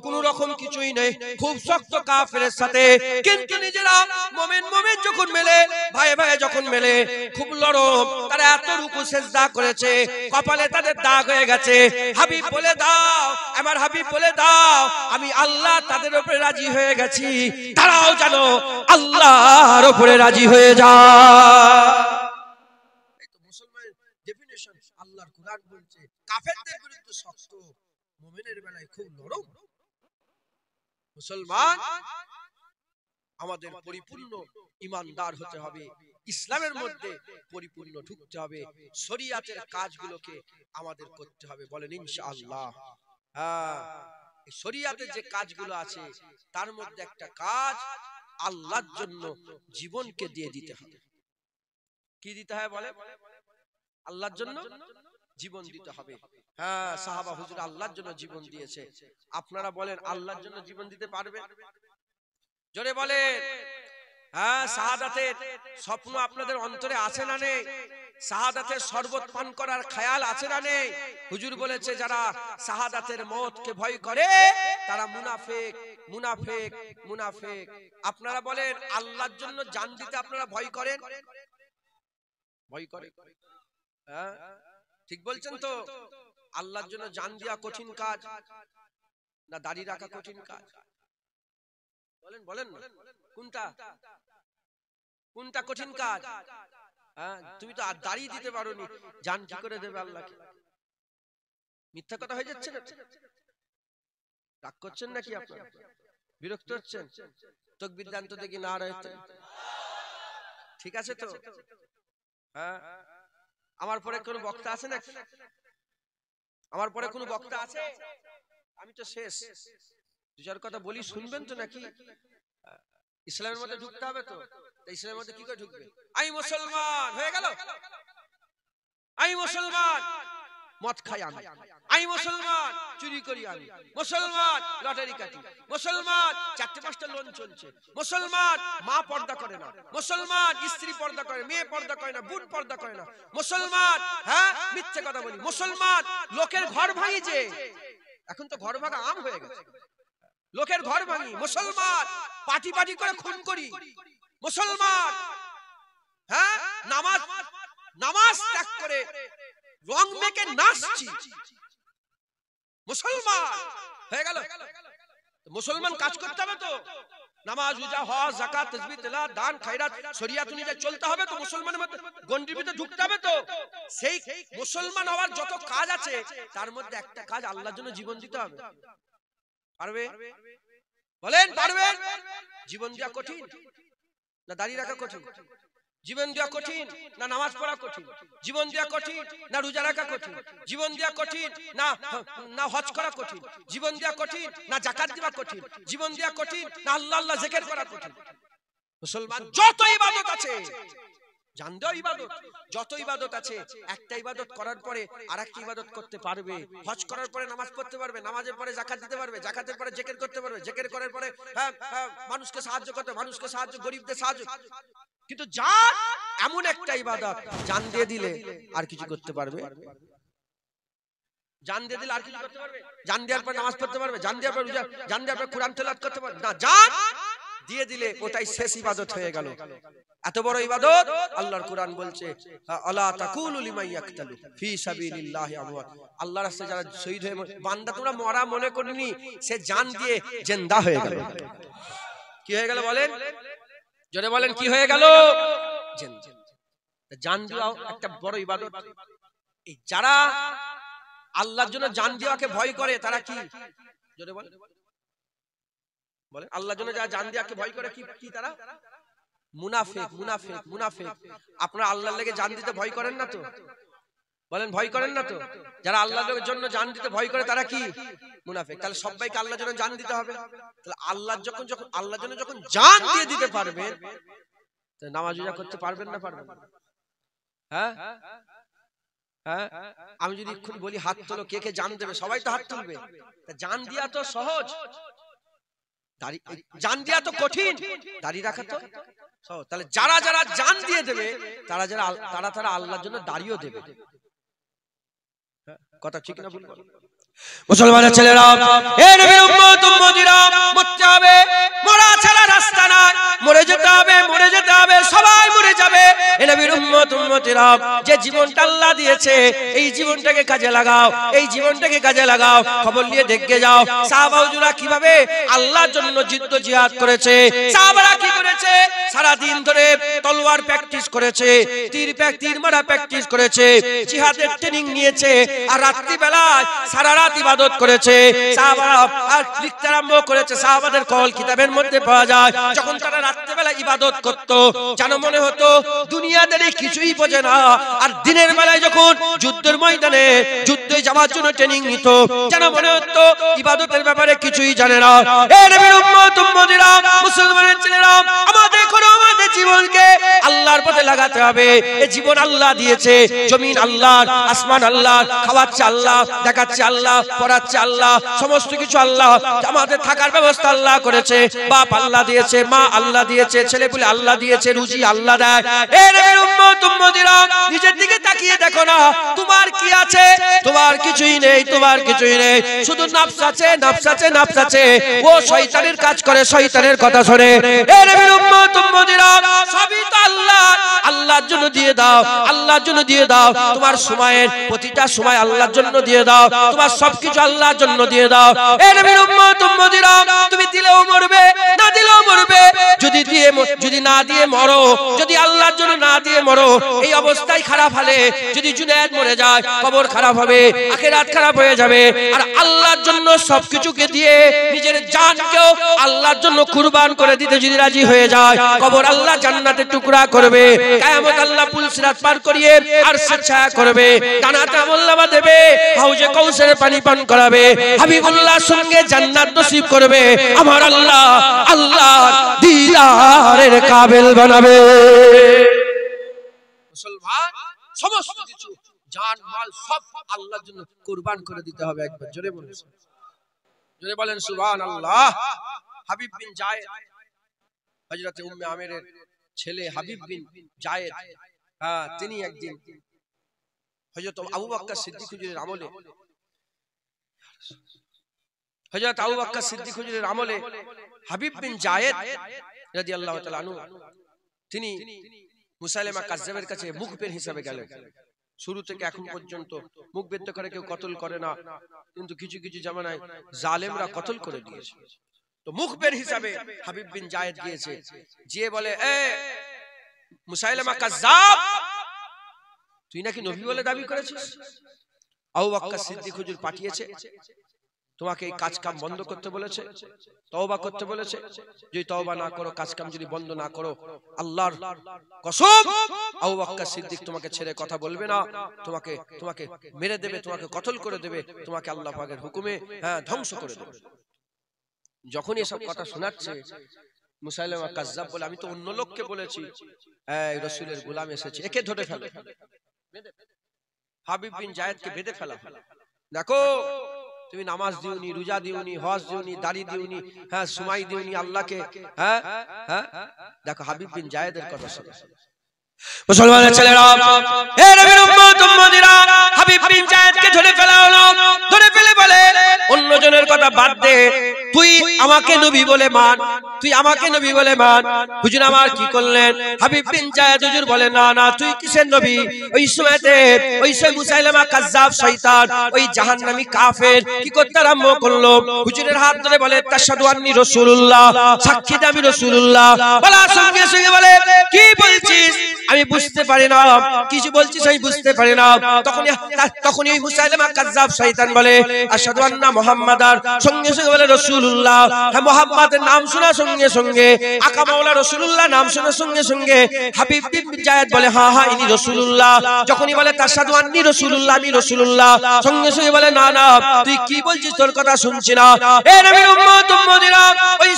[SPEAKER 1] কোনো রকম কিছুই নেই, খুব শক্ত কাফেরের সাথে, কিন্তু নিজেরা মুমিন মুমিন যখন মেলে, ভাই ভাই যখন মেলে, খুব নরম। তারা এত রুকু সিজদা করেছে, কপালে তাদের দাগ হয়ে গেছে। হাবিব বলে দাও, আমার হাবিব বলে দাও, আমি আল্লাহ তাদের উপরে রাজি হয়ে গেছি, তারাও জানো আল্লাহর উপরে রাজি হয়ে যায়। এই তো মুসলমানের ডেফিনিশন। আল্লাহর কোরআন বলছে কাফেরদের বিরুদ্ধে শক্ত, মুমিনের বেলায় খুব নরম। মুসলমান আমাদের পরিপূর্ণ ঈমানদার হতে হবে, ইসলামের মধ্যে পরিপূর্ণ ঢুকতে হবে, শরীয়তের কাজগুলোকে আমাদের করতে হবে। বলেন ইনশাআল্লাহ। হ্যাঁ, এই শরীয়তের যে কাজগুলো আছে তার মধ্যে একটা কাজ আল্লাহর জন্য জীবনকে দিয়ে দিতে হবে। কি দিতে হয় বলে? আল্লাহর জন্য জীবন দিতে হবে। হ্যাঁ, সাহাবা হুজুর আল্লাহর জন্য জীবন দিয়েছে। আপনারা বলেন আল্লাহর জন্য জীবন দিতে পারবেন? জোরে বলেন। হ্যাঁ, শাহাদাতের স্বপ্ন আপনাদের অন্তরে আছে না নেই? শাহাদাতের শরবত পান করার খেয়াল আছে না নেই? হুজুর বলেছে যারা শাহাদাতের মওতকে ভয় করে তারা মুনাফিক, মুনাফিক, মুনাফিক। আপনারা বলেন আল্লাহর জন্য জান দিতে আপনারা ভয় করেন? ভয় করে? হ্যাঁ, ঠিক বলছেন তো? আল্লাহর জন্য জান দেওয়া কঠিন কাজ না দাড়ি রাখা কঠিন কাজ? বলেন বলেন না, কোনটা কোনটা কঠিন কাজ? হ্যাঁ, তুমি তো আর দাড়ি দিতে পারোনি, জান কি করে দেবে আল্লাহকে? মিথ্যা কথা হয়ে যাচ্ছে না? রাগ করছেন নাকি আপনারা? বিরক্ত হচ্ছেন? তাকবীর দেন তো দেখি, না রয়েছে ঠিক আছে তো? হ্যাঁ, আমার পরে কোন বক্তা আছে নাকি? আমার পরে কোন বক্তা আছে? আমি তো শেষ। দু চার কথা বলি, শুনবেন তো নাকি? ইসলামের মধ্যে ঢুকতে হবে তো। ইসলামের মধ্যে কি করে ঢুকবে? আমি মুসলমান হয়ে গেল, আমি মুসলমান মদ খাই, আমি মুসলমান চুরি করি, আমি মুসলমান লটারি কাটি, মুসলমান 4-5টা লোন চলছে, মুসলমান মা পর্দা করে না, মুসলমান স্ত্রী পর্দা করে, মেয়ে পর্দা করে না, বোন পর্দা করে না, মুসলমান হ্যাঁ মিথ্যে কথা বলি, মুসলমান লোকের ঘর ভাঙি, যে এখন তো ঘর ভাঙা আম হয়ে গেছে, লোকের ঘর ভাঙি, মুসলমান পাটি পাটি করে খুন করি, মুসলমান হ্যাঁ নামাজ ত্যাগ করে রং মেখে নাচছি, মুসলমান হয়ে গেল। মুসলমান কাজ করতে হবে তো, নামাজ, রোজা, হজ, যাকাত, তাসবিহ, তেলাওয়াত, দান, খায়রাত, শরিয়াত অনুযায়ী চলতে হবে তো, মুসলমানের মধ্যে গন্ডির ভিতরে ঢুকতে হবে তো। সেই মুসলমান হওয়ার যত কাজ আছে তার মধ্যে একটা কাজ আল্লাহর জন্য জীবন দিতে হবে। পারবে? বলেন পারবে? জীবন দেওয়া কঠিন না দাঁড়িয়ে রাখা কঠিন? জীবন দেওয়া কঠিন না নামাজ পড়া কঠিন? জীবন দেওয়া কঠিন না রোজা রাখা কঠিন? জীবন দেওয়া কঠিন না হজ করা কঠিন? জীবন দেওয়া কঠিন না যাকাত দেওয়া কঠিন? জীবন দেওয়া কঠিন না আল্লাহ আল্লাহ জিকির করা কঠিন? মুসলমান যত ইবাদত আছে, জান দেওয়া ইবাদত, যত ইবাদত আছে, একটা ইবাদত করার পরে আরেকটা ইবাদত করতে পারবে। হজ করার পরে নামাজ পড়তে পারবে, নামাজের পরে যাকাত দিতে পারবে, যাকাতের পরে জিকির করতে পারবে, জিকির করার পরে মানুষকে সাহায্য করতে, মানুষকে সাহায্য, গরিবদের সাহায্য। কিন্তু জান এমন একটা ইবাদত, জান দিয়ে দিলে আর কিছু করতে পারবে? জান দিয়ে দিলে আর কিছু করতে পারবে? জান দেওয়ার পর নামাজ পড়তে পারবে, জান দেওয়ার পর রোজা, জান দেওয়ার পর কোরআন তেলাওয়াত করতে পারবে না। জান দিয়ে দিলে ওটাই শেষ ইবাদত হয়ে গেল। এত বড় ইবাদত আল্লাহর কোরআন বলছে, আলা তাকুলু লিমান ইয়াকতালু ফি সাবিলিল্লাহি আমওয়াত। আল্লাহর রাস্তায় যারা শহীদ হয়ে, বান্দা তোমরা মরা মনে করিনি, সে জান দিয়ে জিন্দা হয়ে গেল। কি হয়ে গেল বলেন? জোরে বলেন কি হয়ে গেল? জান দেওয়া একটা বড় ইবাদত। এই যারা আল্লাহর জন্য জান দেওয়াকে ভয় করে তারা কি? জোরে বলেন, বলেন। আল্লাহর জন্য যারা জান দেওয়াকে ভয় করে কি তারা? মুনাফিক, মুনাফিক, মুনাফিক। আপনারা আল্লাহর লেগে জান দিতে ভয় করেন না তো? বলেন ভয় করেন না তো? যারা আল্লাহর জন্য জান দিতে ভয় করে তারা কি? মুনাফিক। তাহলে সবাইকে আল্লাহর জন্য জান দিতে হবে। তাহলে আল্লাহর আল্লাহর জন্য যখন জান দিয়ে দিতে পারবেন, তাহলে নামাজ রোজা করতে পারবেন না পারবেন? হ্যাঁ হ্যাঁ, আমি যদি এক্ষুনি বলি হাত তোলো, কে কে জান দেবে? সবাই তো হাত তুলবে। জান দিয়া তো সহজ, জান দিয়া তো কঠিন, দাঁড়িয়ে রাখা তো সহজ। তাহলে যারা যারা জান দিয়ে দেবে তারা আল্লাহর জন্য দাঁড়িয়েও দেবে। কথা ঠিক না ভুল? মুসলমানের ছেলেরা, এ নবীর উম্মত উম্মতিরা, মরতে হবে, মরা ছাড়া রাস্তা নাই। মরে যেতে হবে, মরে যেতে হবে, সবাই মরে যাবে। এ নবীর উম্মত উম্মতিরা, যে জীবনটা আল্লাহ দিয়েছে এই জীবনটাকে কাজে লাগাও, এই জীবনটাকে কাজে লাগাও। খবর নিয়ে দেখে যাও সাহাবা হুজুরা কিভাবে আল্লাহর জন্য যুদ্ধ জিহাদ করেছে। সাহাবারা কি করেছে? সারা দিন ধরে তলোয়ার প্র্যাকটিস করেছে, তীর মারা প্র্যাকটিস করেছে, জিহাদের ট্রেনিং নিয়েছে, আর রাত্রি বেলায় সারা রাত ইবাদত করেছে। সাহাবারা আর লিখতে আরম্ভ করেছে, সাহাবাদের কল কিতাবের মধ্যে পাওয়া যায়, যখন তারা রাত্রি বেলা ইবাদত করত যেন মনে হতো দুনিয়াদারি কিছুই বোঝে না, আর দিনের বেলায় যখন যুদ্ধের ময়দানে যুদ্ধে যাওয়ার জন্য ট্রেনিং নিত যেন মনে হতো ইবাদতের ব্যাপারে কিছুই জানে না। হে নবীর উম্মত উম্মতিরা, মুসলমানের ছেলেরা, আমাদের জীবনকে আল্লাহর পথে লাগাতে হবে। এই জীবন আল্লাহ দিয়েছে, জমিন আল্লাহর, আসমান আল্লাহর, খাওয়াচ্ছে আল্লাহ, দেখাচ্ছে আল্লাহ, পড়াচ্ছে আল্লাহ, সমস্ত কিছু আল্লাহ। আমাদের থাকার ব্যবস্থা আল্লাহ করেছে, বাপ আল্লাহ দিয়েছে, মা আল্লাহ দিয়েছে, ছেলেপুলে আল্লাহ দিয়েছে, রুজি আল্লাহ দেয়। এ নবীর উম্মত উম্মতিরা, নিজের দিকে তাকিয়ে দেখো না তোমার কি আছে? তোমার কিছুই নেই, তোমার কিছুই নেই। শুধু নফস আছে, নফস আছে, নফস আছে। ও শয়তানের কাজ করে, শয়তানের কথা শুনে। এ নবীর উম্মত উম্মতিরা, সবই তো আল্লাহ, আল্লাহর জন্য দিয়ে দাও, আল্লাহর জন্য দিয়ে দাও। তোমার সময়ের প্রতিটা সময় আল্লাহর জন্য দিয়ে দাও, তোমার সবকিছু আল্লাহর জন্য দিয়ে দাও। এ নবীর উম্মত উম্মতিরা, তুমি দিলেও মরবে, না দিলেও মরবে। যদি না দিয়ে মরো, যদি আল্লাহর জন্য না দিয়ে মরো, এই অবস্থায় খারাপ হলে যদি জুনায়েদ মরে যায় কবর খারাপ হবে, আখিরাত খারাপ হয়ে যাবে। আর আল্লাহর জন্য সবকিছুকে দিয়ে নিজের জানকেও আল্লাহর জন্য কুরবান করে দিতে যদি রাজি হয়ে যায়, কবর আল্লাহ জান্নাতের টুকরা করবে, কিয়ামত আল্লাহ পুল সিরাত পার করিয়ে আরশের ছায়া করবে, জান্নাতে আমলনামা দেবে, হাউজে কাউসারের পানি পান করাবে, হাবিবুল্লাহর সঙ্গে জান্নাত নসিব করবে। আমার আল্লাহ আল্লাহর দিদারের কাবিল বানাবে। মুসলমান সমস্ত কিছু জান মাল সব আল্লাহর জন্য কুরবান করে দিতে হবে। একবার জোরে বলেন, জোরে বলেন সুবহানাল্লাহ। হাবিব বিন জায়েদ, হযরত উম্মে আমিরের ছেলে হাবিব বিন জায়েদ, তিনি একদিন হযরত আবু বকর সিদ্দিক হুজুরের আমলে, হযরত আবু বকর সিদ্দিক হুজুরের আমলে হাবিব বিন জায়েদ রাদিয়াল্লাহু তাআলা আনহু তিনি মুসাইলামা কাজ্জাবের কাছে মুখবির হিসেবে গেলেন। শুরু থেকে এখন পর্যন্ত মুখ বেদ্য করে কেউ কতল করে না, কিন্তু কিছু কিছু জামানায় জালেমরা কতল করে দিয়েছে। তো মুখবের হিসাবে হাবিব বিন জায়েদ গিয়েছে, যে বলে এ মুসাইলামা কাজ্জাব, তুই নাকি নবী বলে দাবি করেছিস, আবু বকর সিদ্দিক হুজুর পাঠিয়েছে, তোমাকে এই কাজ কাম বন্ধ করতে বলেছে, তওবা করতে বলেছে, যদি তওবা না করো, কাজ কাম যদি বন্ধ না করো, আল্লাহর কসম আবু বকর সিদ্দিক তোমাকে ছেড়ে কথা বলবে না, তোমাকে তোমাকে মেরে দেবে, তোমাকে কতল করে দেবে, তোমাকে আল্লাহ পাকের হুকুমে ধ্বংস করে দেবে। যখন এসব কথা শোনাচ্ছে, মুসাইলামা কাজ্জাব বলে, আমি তো অন্য লোককে বলেছি, এই রাসূলের গোলাম এসেছে, একে ধরে ফেলো। হাবিব বিন জায়েদকে বেঁধে ফেলা। দেখো তুমি নামাজ দিওনি, রোজা দিওনি, হজ দিওনি, দাড়ি দিওনি, সুমাই দিওনি আল্লাহকে, দেখো হাবিব বিন জায়েদের কথা শোনো। মুসলমানের ছেলেরা, হে নবীর উম্মত উম্মতিরা, হাবিব বিন জায়েদকে ধরে ফেলা হলো। ধরে ফেলে বলে, অন্যজনের কথা বাদ দে, তুই আমাকে নবী বলে মান, তুই আমাকে নবী বলে মান। হুজুর আমার কি করলেন? হাবিব বিন জায়েদ হুজুর বলে, না না, তুই কিসের নবী? ওই সময়তে ওই মুসাইলামা কাজ্জাব শয়তান, ওই জাহান্নামী কাফের কি করতে আরম্ভ করলো? হুজুরের হাত ধরে বলে, তাশহাদু আন্নী রাসূলুল্লাহ, সাক্ষী দে আমি রাসূলুল্লাহ। বলার সঙ্গে সঙ্গে বলে, কি বলছিস? আমি বুঝতে পারি না, কিছু বলছিস আমি বুঝতে পারি না। তখনই ওই মুসাইলামা কাজ্জাব শয়তান বলে, আশহাদু আন্না মুহাম্মাদার, সঙ্গে সঙ্গে বলে রাসূলুল্লাহ। হ্যাঁ, মুহাম্মাদের নাম শোনা সঙ্গে সঙ্গে, আকা মাওলা রাসূলুল্লাহ নাম শোনার সঙ্গে সঙ্গে হাবিব বিন জায়েদ বলে, হ্যাঁ হ্যাঁ ইনি রাসূলুল্লাহ। যখনই বলে তাশহাদু আন্নী রাসূলুল্লাহ, আমি রাসূলুল্লাহ, সঙ্গে সঙ্গে বলে, না না, তুই কি বলছিস, তোর কথা শুনছি না। হে নবীর উম্মত উম্মতিরা, ওই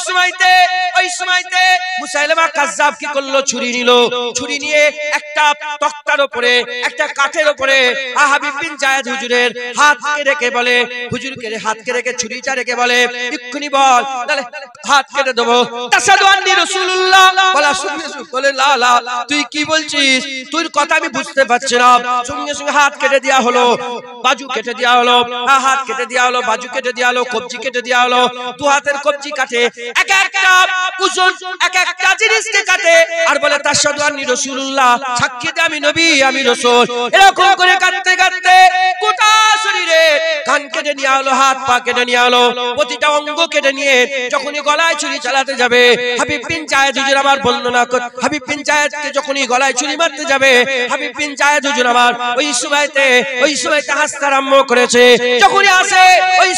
[SPEAKER 1] সময়তে মুসাইলামা কাজ্জাব কি করলো? ছুরি নিল। ছুরি নিয়ে একটা তক্তার উপরে, একটা কাঠের উপরে হাবিব বিন জায়েদ হুজুরের হাতকে রেখে বলে, হুজুরকে হাতকে রেখে ছুরিটা রেখে বলে, এক্ষুনি বল, তাহলে হাত কেটে দেবো। তাশহাদু আন্নী রাসূলুল্লাহ বলা সঙ্গে সঙ্গে বলে, লা লা, তুই কি বলছিস, তোর কথা আমি বুঝতে পারছি না। সঙ্গে সঙ্গে হাত কেটে দেওয়া হলো, বাজু কেটে দেওয়া হলো, হাত কেটে দেওয়া হলো, বাজু কেটে দেওয়া হলো, কবজি কেটে দেওয়া হলো। দু হাতের কবজি কাটে, এক একটা ওজন, এক একটা জিনিসকে কাটে, আর বলে তাশহাদু আন্নী রাসূলুল্লাহ, সাক্ষী দে আমি নবী, আমি রাসূল। এরকম করে কাটতে কাটতে গোটা শরীরে কান কেটে নেওয়া হলো, হাত পা কেটে নেওয়া হলো, প্রতিটা অঙ্গ কেটে নিয়ে যখনই গলায় ছুরি চালাতে যাবে, হাবিব বিন জায়েদ হুজুর আবার বর্ণনা করে, হাবিব বিন জায়েদকে যখনই গলায় ছুরি মারতে যাবে, হাবিব বিন জায়েদ হুজুর আবার ওই সময়তে হাসতে আরম্ভ করেছে। যখনই আসে ওই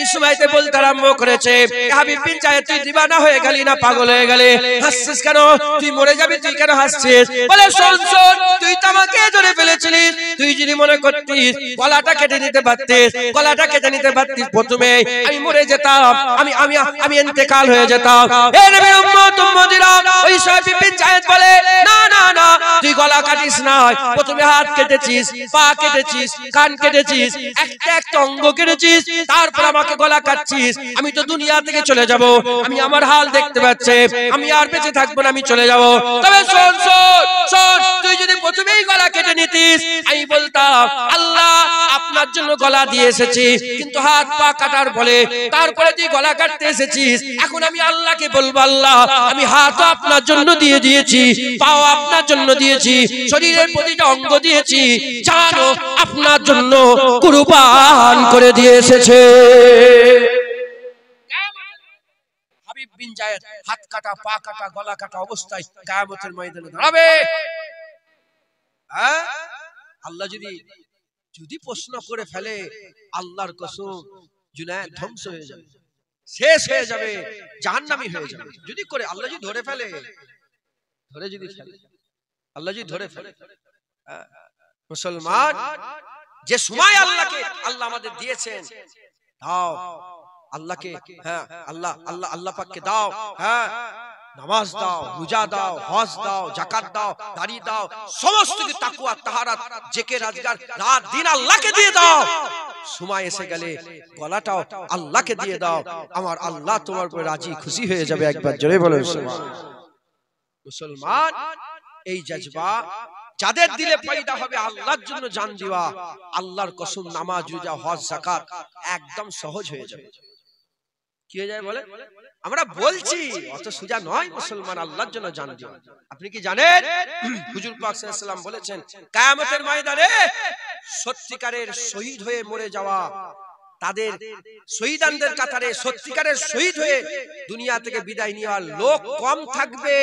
[SPEAKER 1] সময়তে বলতে আরম্ভ করেছে, হাবিব বিন জায়েদ, তুই দিবানা হয়ে গেলি না পাগল হয়ে গেলে? হাসছিস কেন? তুই মরে যাবি, তুই কেন হাসছিস? বলে, শোন শোন, তুই তো আমাকে ধরে ফেলেছিলিস, তুই যদি মনে করতিস গলাটা কেটে নিতে পারতিস, গলাটা কেটে নিতে পারতিস, প্রথমে আমি মরে যেতাম, আমি ইন্তেকাল হয়ে যেতাম। হে নবীর উম্মত উম্মতিরা, ওই হাবিব বিন জায়েদ বলে, না না না, তুই গলা কাটিস না, প্রথমে হাত কেটেছিস, পা কেটেছিস, কান কেটেছিস, একটা একটা অঙ্গ কেটেছিস, তারপর আমাকে গলা কাটছিস। আমি তো দুনিয়া থেকে চলে যাব, আমি আমার হাল দেখতে পাচ্ছি, আমি আর বেঁচে থাকবো না, আমি চলে যাব। তবে শোন শোন শোন, তুই যদি প্রথমেই গলা কেটে নিতিস, আমি বলতাম আল্লাহ আপনার জন্য গলা দিয়ে এসেছি, কিন্তু হাত পা কাটার বলে তারপরে তুই গলা কাটতে এসেছিস। এখন আমি আল্লাহকে বলবো, আল্লাহ আমি হাতও আপনার জন্য দিয়ে দিয়েছি, পাও আপনার জন্য দিয়েছি, শরীরের প্রতিটা অঙ্গ দিয়েছি, জানও আপনার জন্য কুরবান করে দিয়ে এসেছে। হাবিব বিন জায়েদ হাত কাটা, পা কাটা, গলা কাটা অবস্থায় কিয়ামতের ময়দানে দাঁড়াবে। আল্লাহ যদি প্রশ্ন করে ফেলে, আল্লাহর কসম জুনায়েদ ধ্বংস হয়ে যাবে, শেষ হয়ে যাবে, জাহান্নামী হয়ে যাবে। যদি করে আল্লাহ যদি ধরে ফেলে, আল্লাহ যদি ধরে ফেলে, মুসলমান যে সময় আল্লাহ আমাদের দিয়েছেন, দাও আল্লাহকে, আল্লাহ পাককে দাও, নামাজ দাও, রোজা দাও, হজ দাও, যাকাত দাও, দাড়ি দাও, সমস্ত কিছু তাকওয়া, তাহারাত, জিকির, আজকার, রাত দিন আল্লাহকে দিয়ে দাও। সময় এসে গেলে গলাটাও আল্লাহকে দিয়ে দাও, আমার আল্লাহ তোমার উপর রাজি খুশি হয়ে যাবে। একবার জোরে বলুন সুবহানাল্লাহ। মুসলমান এই জজবা যাদের দিলে পয়দা হবে, আল্লাহর জন্য জান দেওয়া, আল্লাহর কসম নামাজ, রোজা, হজ, যাকাত একদম সহজ হয়ে যাবে। কি হয়ে যায় বলে? আমরা বলছি অত সোজা নয় মুসলমান আল্লাহর জন্য জান দিও। আপনি কি জানেন হুজুর পাক সাল্লাল্লাহু আলাইহি ওয়াসাল্লাম বলেছেন কিয়ামতের ময়দানে সত্যিকারের শহীদ হয়ে মরে যাওয়া তাদের শহীদানদের কাতারে সত্যিকারের শহীদ হয়ে দুনিয়া থেকে বিদায় নেওয়ার লোক কম থাকবে,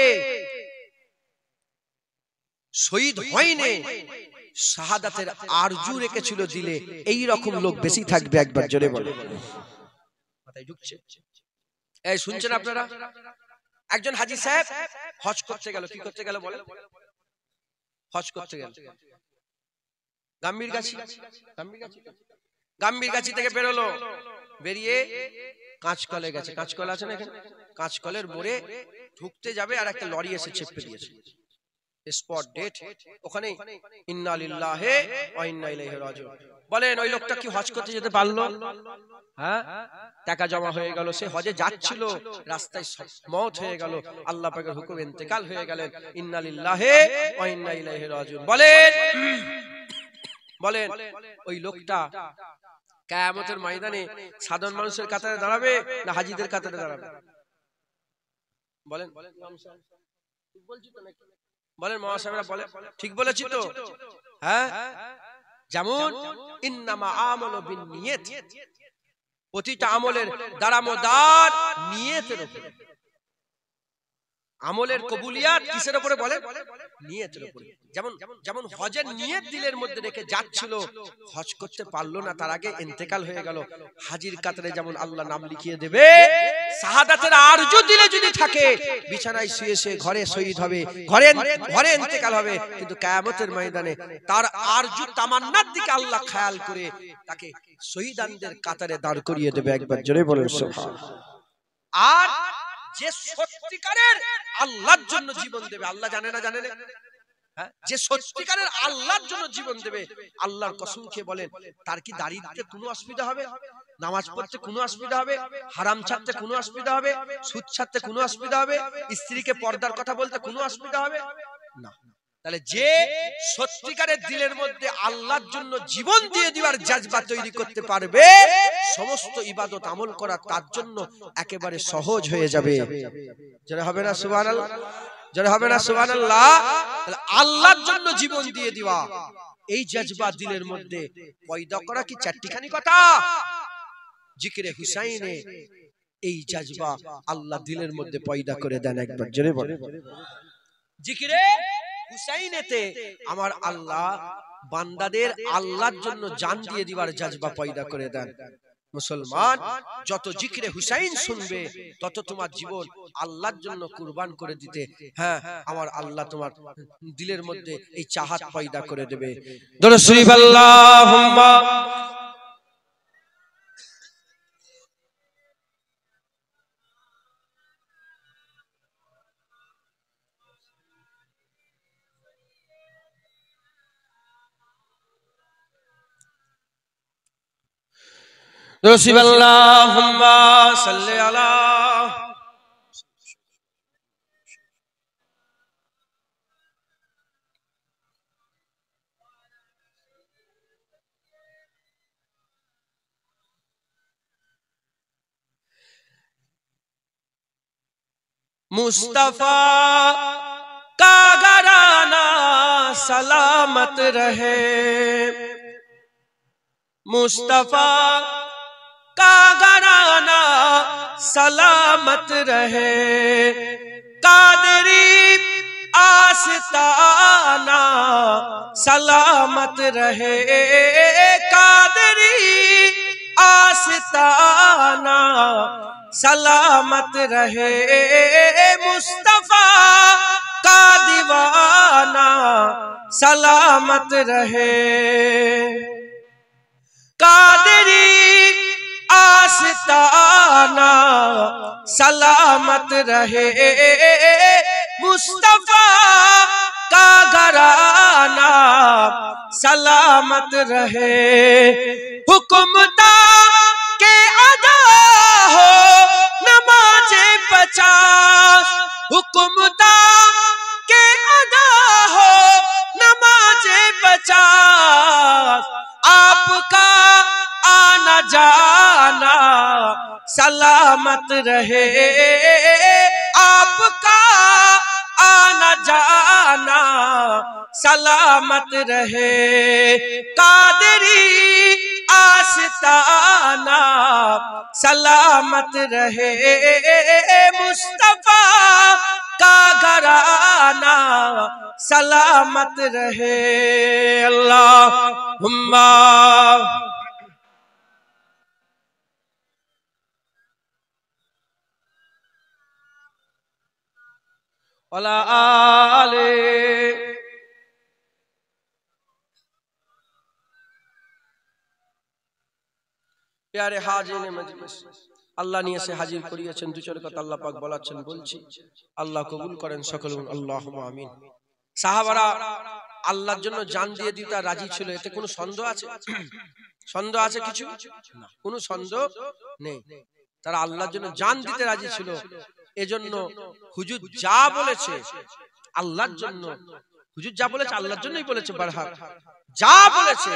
[SPEAKER 1] শহীদ হয়নি শাহাদাতের আরজু রেখেছিল দিলে এই রকম লোক বেশি থাকবে। একবার জোরে বলে মাথায় ঢুকছে? এই শুনছেন আপনারা? একজন হাজী সাহেব হজ করতে গেল। কি করতে গেল বলেন? হজ করতে গেল। গাম্বীরগাছি থেকে বেরোলো, বেরিয়ে কাঁচকলে গেছে। কাঁচকল আছে না এখানে? কাঁচকলের মোড়ে ঢুকতে যাবে আর একটা লরি এসে চেপে দিয়েছে। স্পট ডেট ওখানে। ইন্না লিল্লাহি ওয়া ইন্না ইলাইহি রাজিউন। বলেন ওই লোকটা কি হজ করতে যেতে পারলো? হ্যাঁ, টাকা জমা হয়ে গেল, সে হজে যাচ্ছিল, রাস্তায় মওত হয়ে গেল, আল্লাহ পাকের হুকুমে ইন্তেকাল হয়ে গেলেন। ইন্না লিল্লাহি ওয়া ইন্না ইলাইহি রাজিউন। বলেন বলেন ওই লোকটা কিয়ামতের ময়দানে সাধারণ মানুষের কাতারে দাঁড়াবে না হাজীদের কাতারে দাঁড়াবে? বলেন ঠিক বলছি তো নাকি? বলেন মহাসাহেবরা, বলেন ঠিক বলেছি তো? হ্যাঁ, যেমন ইন্নামা আমালু বিন্নিয়াত, প্রতিটা আমলের দারামদার নিয়তের উপরে। আমলের কবুলিয়াত কিসের উপরে? বলেন নিয়তের উপরে। যেমন যেমন হজের নিয়ত দিলের মধ্যে রেখে যাচ্ছিল, হজ করতে পারলো না, তার আগে ইন্তেকাল হয়ে গেল, হাজির কাতারে যেমন আল্লাহ নাম লিখিয়ে দেবে, শাহাদাতের আরজু দিলে যদি থাকে বিছানায় শুয়ে শুয়ে ঘরে শহীদ হবে, ঘরে ইন্তেকাল হবে, কিন্তু কিয়ামতের ময়দানে তার আরজু তামান্নার দিকে আল্লাহ খেয়াল করে তাকে শহীদানদের কাতারে দাঁড় করিয়ে দেবে। একবার জোরে বলেন সুবহানাল্লাহ। আর যে সত্যিকারের আল্লাহর জন্য জীবন দেবে, আল্লাহ জানে না? জানে না? হ্যাঁ, যে সত্যিকারের আল্লাহর জন্য জীবন দেবে, আল্লাহর কসম খেয়ে বলেন তার কি দাড়ি দিতে কোনো অসুবিধা হবে? নামাজ পড়তে কোনো অসুবিধা হবে? হারাম ছাড়তে কোনো অসুবিধা হবে? সুদ ছাড়তে কোনো অসুবিধা হবে? স্ত্রীকে পর্দার কথা বলতে কোনো অসুবিধা হবে না? তাহলে যে সত্যিকারের দিলের মধ্যে আল্লাহর জন্য জীবন দিয়ে দিবার জাজবা তৈরি করতে পারবে, সমস্ত ইবাদত আমল করা তার জন্য একেবারে সহজ হয়ে যাবে। যারা হবে না সুবহানাল্লাহ, যারা হবে না সুবহানাল্লাহ। তাহলে আল্লাহর জন্য জীবন দিয়ে দিবা, এই জাজবা দিলের মধ্যে পয়দা করা কি চারটিখানি কথা? জিকিরে হুসাইনে এই জাজবা আল্লাহ দিলের মধ্যে পয়দা করে দেন। একবার জোরে বলেন জিকিরে হুসাইনেতে আমার আল্লাহ বান্দাদের আল্লাহর জন্য জান দিয়ে দিবার জাজবা পয়দা করে দেন। মুসলমান যত জিকিরে হুসাইন শুনবে তত তোমার জীবন আল্লাহর জন্য কুরবান করে দিতে, হ্যাঁ, আমার আল্লাহ তোমার দিলের মধ্যে এই চাহাত পয়দা করে দেবে। দরুদ শরীফ আল্লাহুম্মা رسول اللهم صل على मुस्तफा का घराना सलामत रहे, मुस्तफा का घराना सलामत रहे, कादरी आस्ताना सलामत रहे, कादरी आस्ताना सलामत रहे, मुस्तफा का दीवाना सलामत रहे, कादरी आस्ताना सलामत रहे, मुस्तफा का घराना सलामत रहे, हुक्मता के अदा हो नमाज़े 50, हुक्मता के अदा हो नमाज़े 50, आपका आना जाना सलामत रहे आपका आना जाना, सलामत रहे कादरी आस्ताना, सलामत रहे मुस्तफा का घराना, सलामत रहे। अल्लाहुम्मा वला आले। प्यारे हाजिरिन मजलिस, আল্লাহ নিয়ে এসে হাজির করিয়েছেন। দু চার কথা আল্লাহ পাক বলাচ্ছেন, বলছি আল্লাহ কবুল করেন সকলে আল্লাহুম্মা আমিন। সাহাবারা আল্লাহর জন্য জান দিয়ে দিতে রাজি ছিল, এতে কোনো সন্দেহ আছে? সন্দেহ আছে কিছু? না, কোনো সন্দেহ নেই। তারা আল্লাহর জন্য জান দিতে রাজি ছিল। এজন্য হুজুর যা বলেছে আল্লাহর জন্য, হুজুর যা বলেছে আল্লাহর জন্যই বলেছে। বারহাক যা বলেছে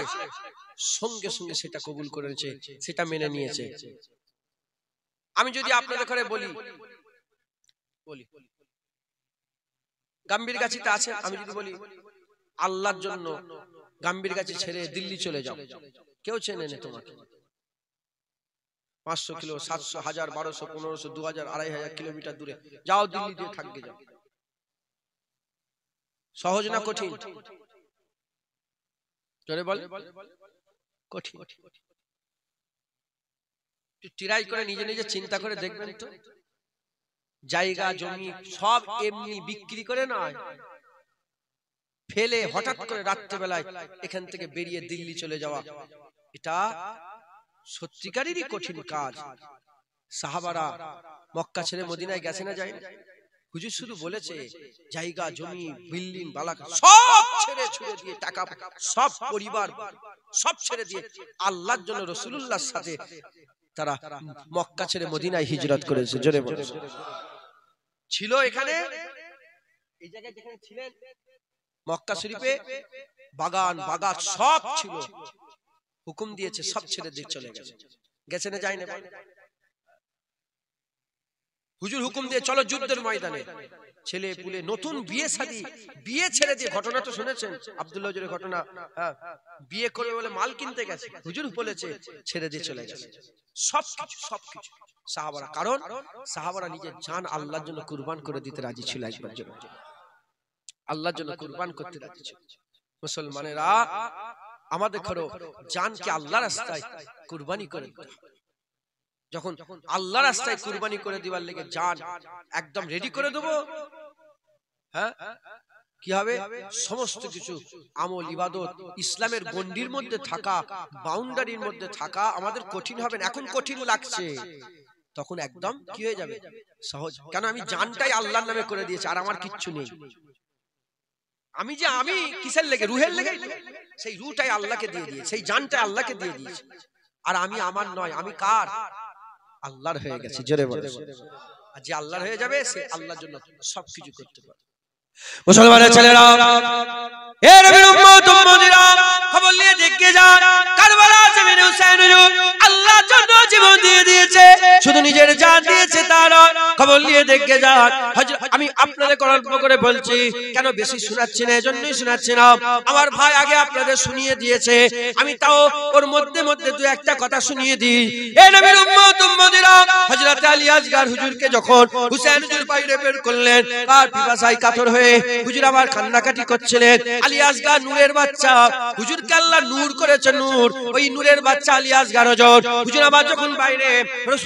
[SPEAKER 1] সঙ্গে সঙ্গে সেটা কবুল করেছে, সেটা মেনে নিয়েছে। আমি যদি আপনাদের ঘরে বলি গাম্ভীরগাছিতে আছে, আমি যদি বলি আল্লাহর জন্য গাম্ভীরগাছি ছেড়ে দিল্লি চলে যাও, কেউ চেনে না তোমাকে। 500 কিলো, 700, 1000, 1200, 1500, 2000, 2500 কিলোমিটার দূরে যাও, দিল্লি দিয়ে থাকবে যাও। সহজ না কঠিন? জোরে বল। কঠিন। ট্রাই করে নিজে নিজে চিন্তা করে দেখবেন তো, জায়গা জমি সব এমনি বিক্রি করে নয়, ফেলে হঠাৎ করে রাত্রেবেলায় এখান থেকে বেরিয়ে দিল্লি চলে যাওয়া, এটা সত্যিকারেরই কঠিন কাজ। সাহাবারা মক্কা ছেড়ে মদিনায় গেছে না যায় না? হুজুর শুধু বলেছে জায়গা জমি বিল্ডিং বালাকা সব ছেড়ে ছুড়ে দিয়ে, টাকা সব পরিবার সব ছেড়ে দিয়ে আল্লাহর জন্য রাসূলুল্লাহর সাথে তারা মক্কা ছেড়ে মদিনায় হিজরত করেছে। জোরে বলে। ছিল এখানে এই জায়গায় যেখানে ছিলেন মক্কা শরীফে বাগান বাগান সব ছিল, হুকুম দিয়েছে সব ছেড়ে দিয়ে চলে গেছে। গেছে না যায় না? হুজুর হুকুম দিয়ে চলো যুদ্ধের ময়দানে, ছেলে পুলে নতুন বিয়ে শাদী, বিয়ে ছেড়ে দিয়ে, ঘটনা তো শুনেছেন আব্দুল্লাহ হুজুরের ঘটনা, হ্যাঁ, বিয়ে করে বলে মাল কিনতে গেছে, হুজুর বলেছে ছেড়ে দিয়ে চলে গেছে সবকিছু সবকিছু। সাহাবারা, কারণ সাহাবারা নিজের জান আল্লাহর জন্য কুরবান করে দিতে রাজি ছিল। একবার জন্য আল্লাহর জন্য কুরবান করতে রাজি ছিল। মুসলমানেরা আমাদের ঘরে জানকে আল্লাহর রাস্তায় কুরবানি করে দিতে হবে। যখন আল্লাহর রাস্তায় কুরবানি করে দিবার লেগে জান একদম রেডি করে দেবো, হ্যাঁ, কি হবে? সমস্ত কিছু আমল ইবাদত ইসলামের গণ্ডির মধ্যে থাকা, বাউন্ডারির মধ্যে থাকা আমাদের কঠিন হবে না। এখন কঠিন লাগছে, তখন একদম কি হয়ে যাবে? সহজ। কেন? আমি জানটাই আল্লাহর নামে করে দিয়েছি, আর আমার কিচ্ছু নেই। আমি যে আমি কিসের লেগে? রুহের লেগে। সেই রুহটাই আল্লাহকে দিয়ে দিয়েছি, সেই জানটাই আল্লাহকে দিয়ে দিয়েছি। আর আমি আমার নয়, আমি কার? আল্লাহর হয়ে গেছে। জোরে বলে। আর যে আল্লাহর হয়ে যাবে সে আল্লাহর জন্য সবকিছু করতে পারে। মুসলমানের ছেলেরা, এ নবীর উম্মত উম্মতিরা, খবর নিয়ে দেখে যান কারবালা জমিনে হুসাইন হুজুর আল্লাহর জন্য জীবন দিয়ে দিয়েছে। শুধু নিজের জান দিয়েছে তা নয়, খবর নিয়ে দেখে যান। আমি আপনাদের গল্প করে বলছি, কেন বেশি শোনাচ্ছি না, এজন্যই শোনাচ্ছি না। আমার ভাই আগে আপনাদের শুনিয়ে দিয়েছে, আমি তাও ওর মধ্যে মধ্যে দু একটা কথা শুনিয়ে দিই। এ নবীর উম্মত উম্মতিরা, হযরত আলী আসগর হুজুরকে যখন হুসাইন হুজুর বাইরে বের করলেন, আর পিপাসায় কাতর হয়ে হুজুর আবার কান্নাকাটি করছিলেন। আলী আসগর নূরের বাচ্চা, হুজুরকে আল্লাহ নূর করেছে, নূর, ওই নূরের বাচ্চা আলী আসগর হুজুর আবার যখন বাইরে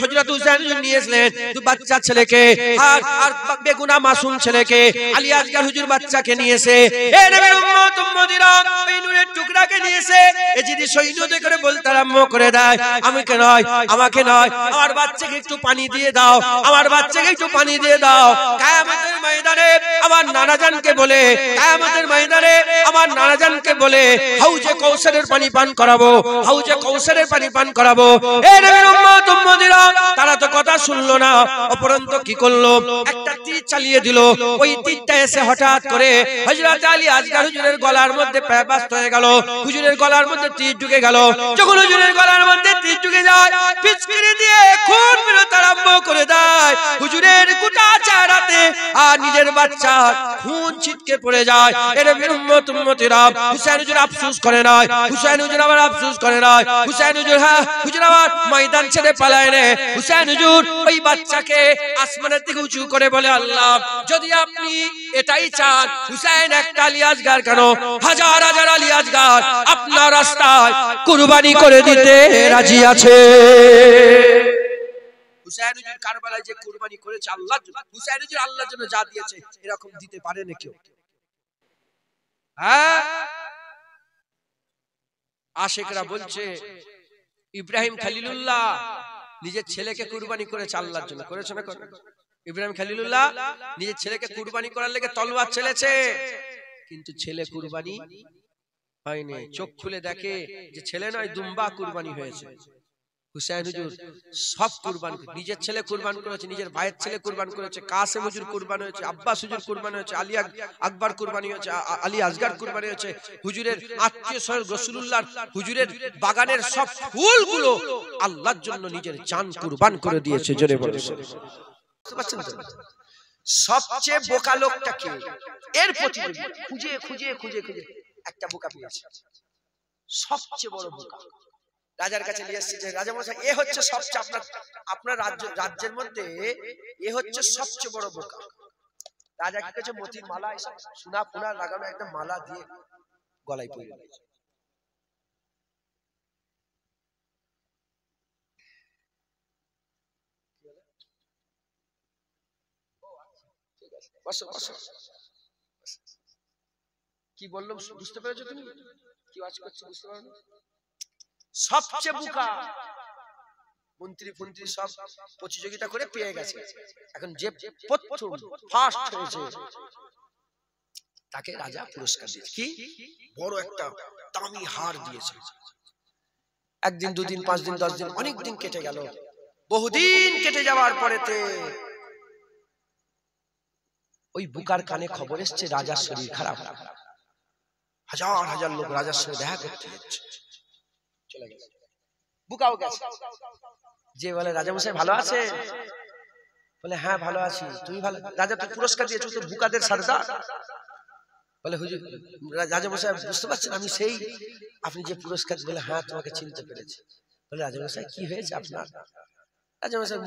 [SPEAKER 1] হযরত হুসাইন হুজুর নিয়ে এসলেন তো বাচ্চা ছেলেকে আর বেগুনা মাসুম ছেলেকে, আলী আসগর হুজুর বাচ্চাকে নিয়ে এসে, এ নবীর উম্মত উম্মতিরা, ওই নূরের টুকরাকে নিয়ে এসে এ যদি সৈন্যদের করে বলতে আরম্ভ করে দেয়, আমাকে নয়, আমাকে নয়, আমার বাচ্চাকে একটু পানি দিয়ে দাও, আমার বাচ্চাকে একটু পানি দিয়ে দাও। কিয়ামতের ময়দানে আমার নানাজানকে বলে, কিয়ামতের ময়দানে আমার নানাজানকে বলে হাউজে কৌসারের পানি পান করাবো, হাউজে কৌসারের পানি পান করাবো। এ নবীর উম্মত উম্মতিরা, তারা তো কথা শুনলো না, অপরন্ত কি করলো, একটা তীর চালিয়ে দিল। ওই তীরটা এসে হঠাৎ করে হযরত আলী আসগর হুজুরের গলার মধ্যে ব্যস্ত হয়ে গেল। হুজুরের গলার মধ্যে তীর ঢুকে গেল। যখন হুজুরের গলার মধ্যে তীর ঢুকে যায়, পিচকিরি দিয়ে খুন বেরোতে আরম্ভ করে দেয় হুজুরের গোটা চেহারাতে, আর নিজের বাচ্চা খুন ছিটকে পড়ে যায়। এর উম্মত উম্মতিরা, হুসাইন হুজুর আফসোস করে নাই, হুসাইন হুজুর আবার আফসোস করে নাই। হুসাইন হুজুর হুজুর আবার ময়দান ছেড়ে পালায় না। হুসাইন হুজুর ওই বাচ্চাকে আসমানের দিকে উঁচু করে বলে, আল্লাহ যদি আপনি এটাই চান, হুসাইন একটা আলী আসগর কেন, হাজার হাজার আলী আসগর আপনার রাস্তায় কুরবানি করে দিতে রাজি আছে। হুসাইন হুজুর কারবালায় যে কুরবানি করেছে আল্লাহর জন্য, হুসাইন হুজুর আল্লাহর জন্য যা দিয়েছে এরকম দিতে পারে না কেউ। হ্যাঁ, আশিকরা বলছে ইব্রাহিম খলিলুল্লাহ নিজের ছেলেকে কুরবানি করেছে আল্লাহর জন্য, করেছে না? ইব্রাহিম খলিলুল্লাহ নিজের ছেলেকে কুরবানি করার লেগে তলোয়ার ছেলেছে, কিন্তু ছেলে কুরবানি হয়নি। চোখ খুলে দেখে যে ছেলে নয়, দুম্বা কুরবানি হয়েছে। হুসাইন হুজুর সব কুরবান, নিজের ছেলে কুরবান করেছে, নিজের ভাইয়ের ছেলে কুরবান করেছে, কাসেম হুজুর কুরবান হয়েছে, আব্বাস হুজুর কুরবান হয়েছে, আলী আকবর কুরবানি হয়েছে, আলী আসগর কুরবানি হয়েছে। হুজুরের আত্মীয় স্বজন রাসূলুল্লাহ হুজুরের বাগানের সব ফুলগুলো আল্লাহর জন্য নিজের জান কুরবান করে দিয়েছে। জোরে বলে বুঝতে পারছেন তো? সবচেয়ে বোকা লোকটা কে? এর প্রতিযোগী খুঁজে খুঁজে খুঁজে খুঁজে একটা বোকা পেয়েছে, সবচেয়ে বড় বোকা। রাজার কাছে নিয়ে এসেছে, রাজা মশাই এ হচ্ছে সবচেয়ে আপনার রাজ্যের মধ্যে এ হচ্ছে সবচেয়ে বড় বোকা। রাজা কি করেছে, মতির মালা, সোনা ফোনা লাগানো একটা মালা দিয়ে গলায় পরিয়ে দিয়েছে। কি বললাম বুঝতে পেরেছো তুমি? কি ওয়াজ করছো বুঝতে পারো? সবচেয়ে বোকা। মন্ত্রী ফন্ত্রী সব প্রতিযোগিতা করে পেয়ে গেছে, এখন যে প্রথম ফার্স্ট হয়েছে তাকে রাজা পুরস্কার দিয়েছে। কি বড় একটা দামি হার দিয়েছে। একদিন দুদিন 5 দিন 10 দিন অনেক দিন কেটে গেল। বহুদিন কেটে যাওয়ার পরেতে ওই বুকার কানে খবর এসছে রাজার শরীর খারাপ, হাজার হাজার লোক রাজার সঙ্গে দেখা করতে যাচ্ছে। চলে গেছে, বুকাও গেছে। যে বলে রাজা মশাই ভালো আছে? বলে হ্যাঁ ভালো আছি। তুমি ভালো? রাজা তো পুরস্কার দিয়েছো, তো বুকাদের সরদার। বলে হুজুর রাজা মশাই বুঝতে পারছেন আমি সেই আপনি যে পুরস্কার। বলে হ্যাঁ তোমাকে চিনতে পেরেছি। বলে রাজা মশাই কি হয়েছে আপনার? রাজা মশাই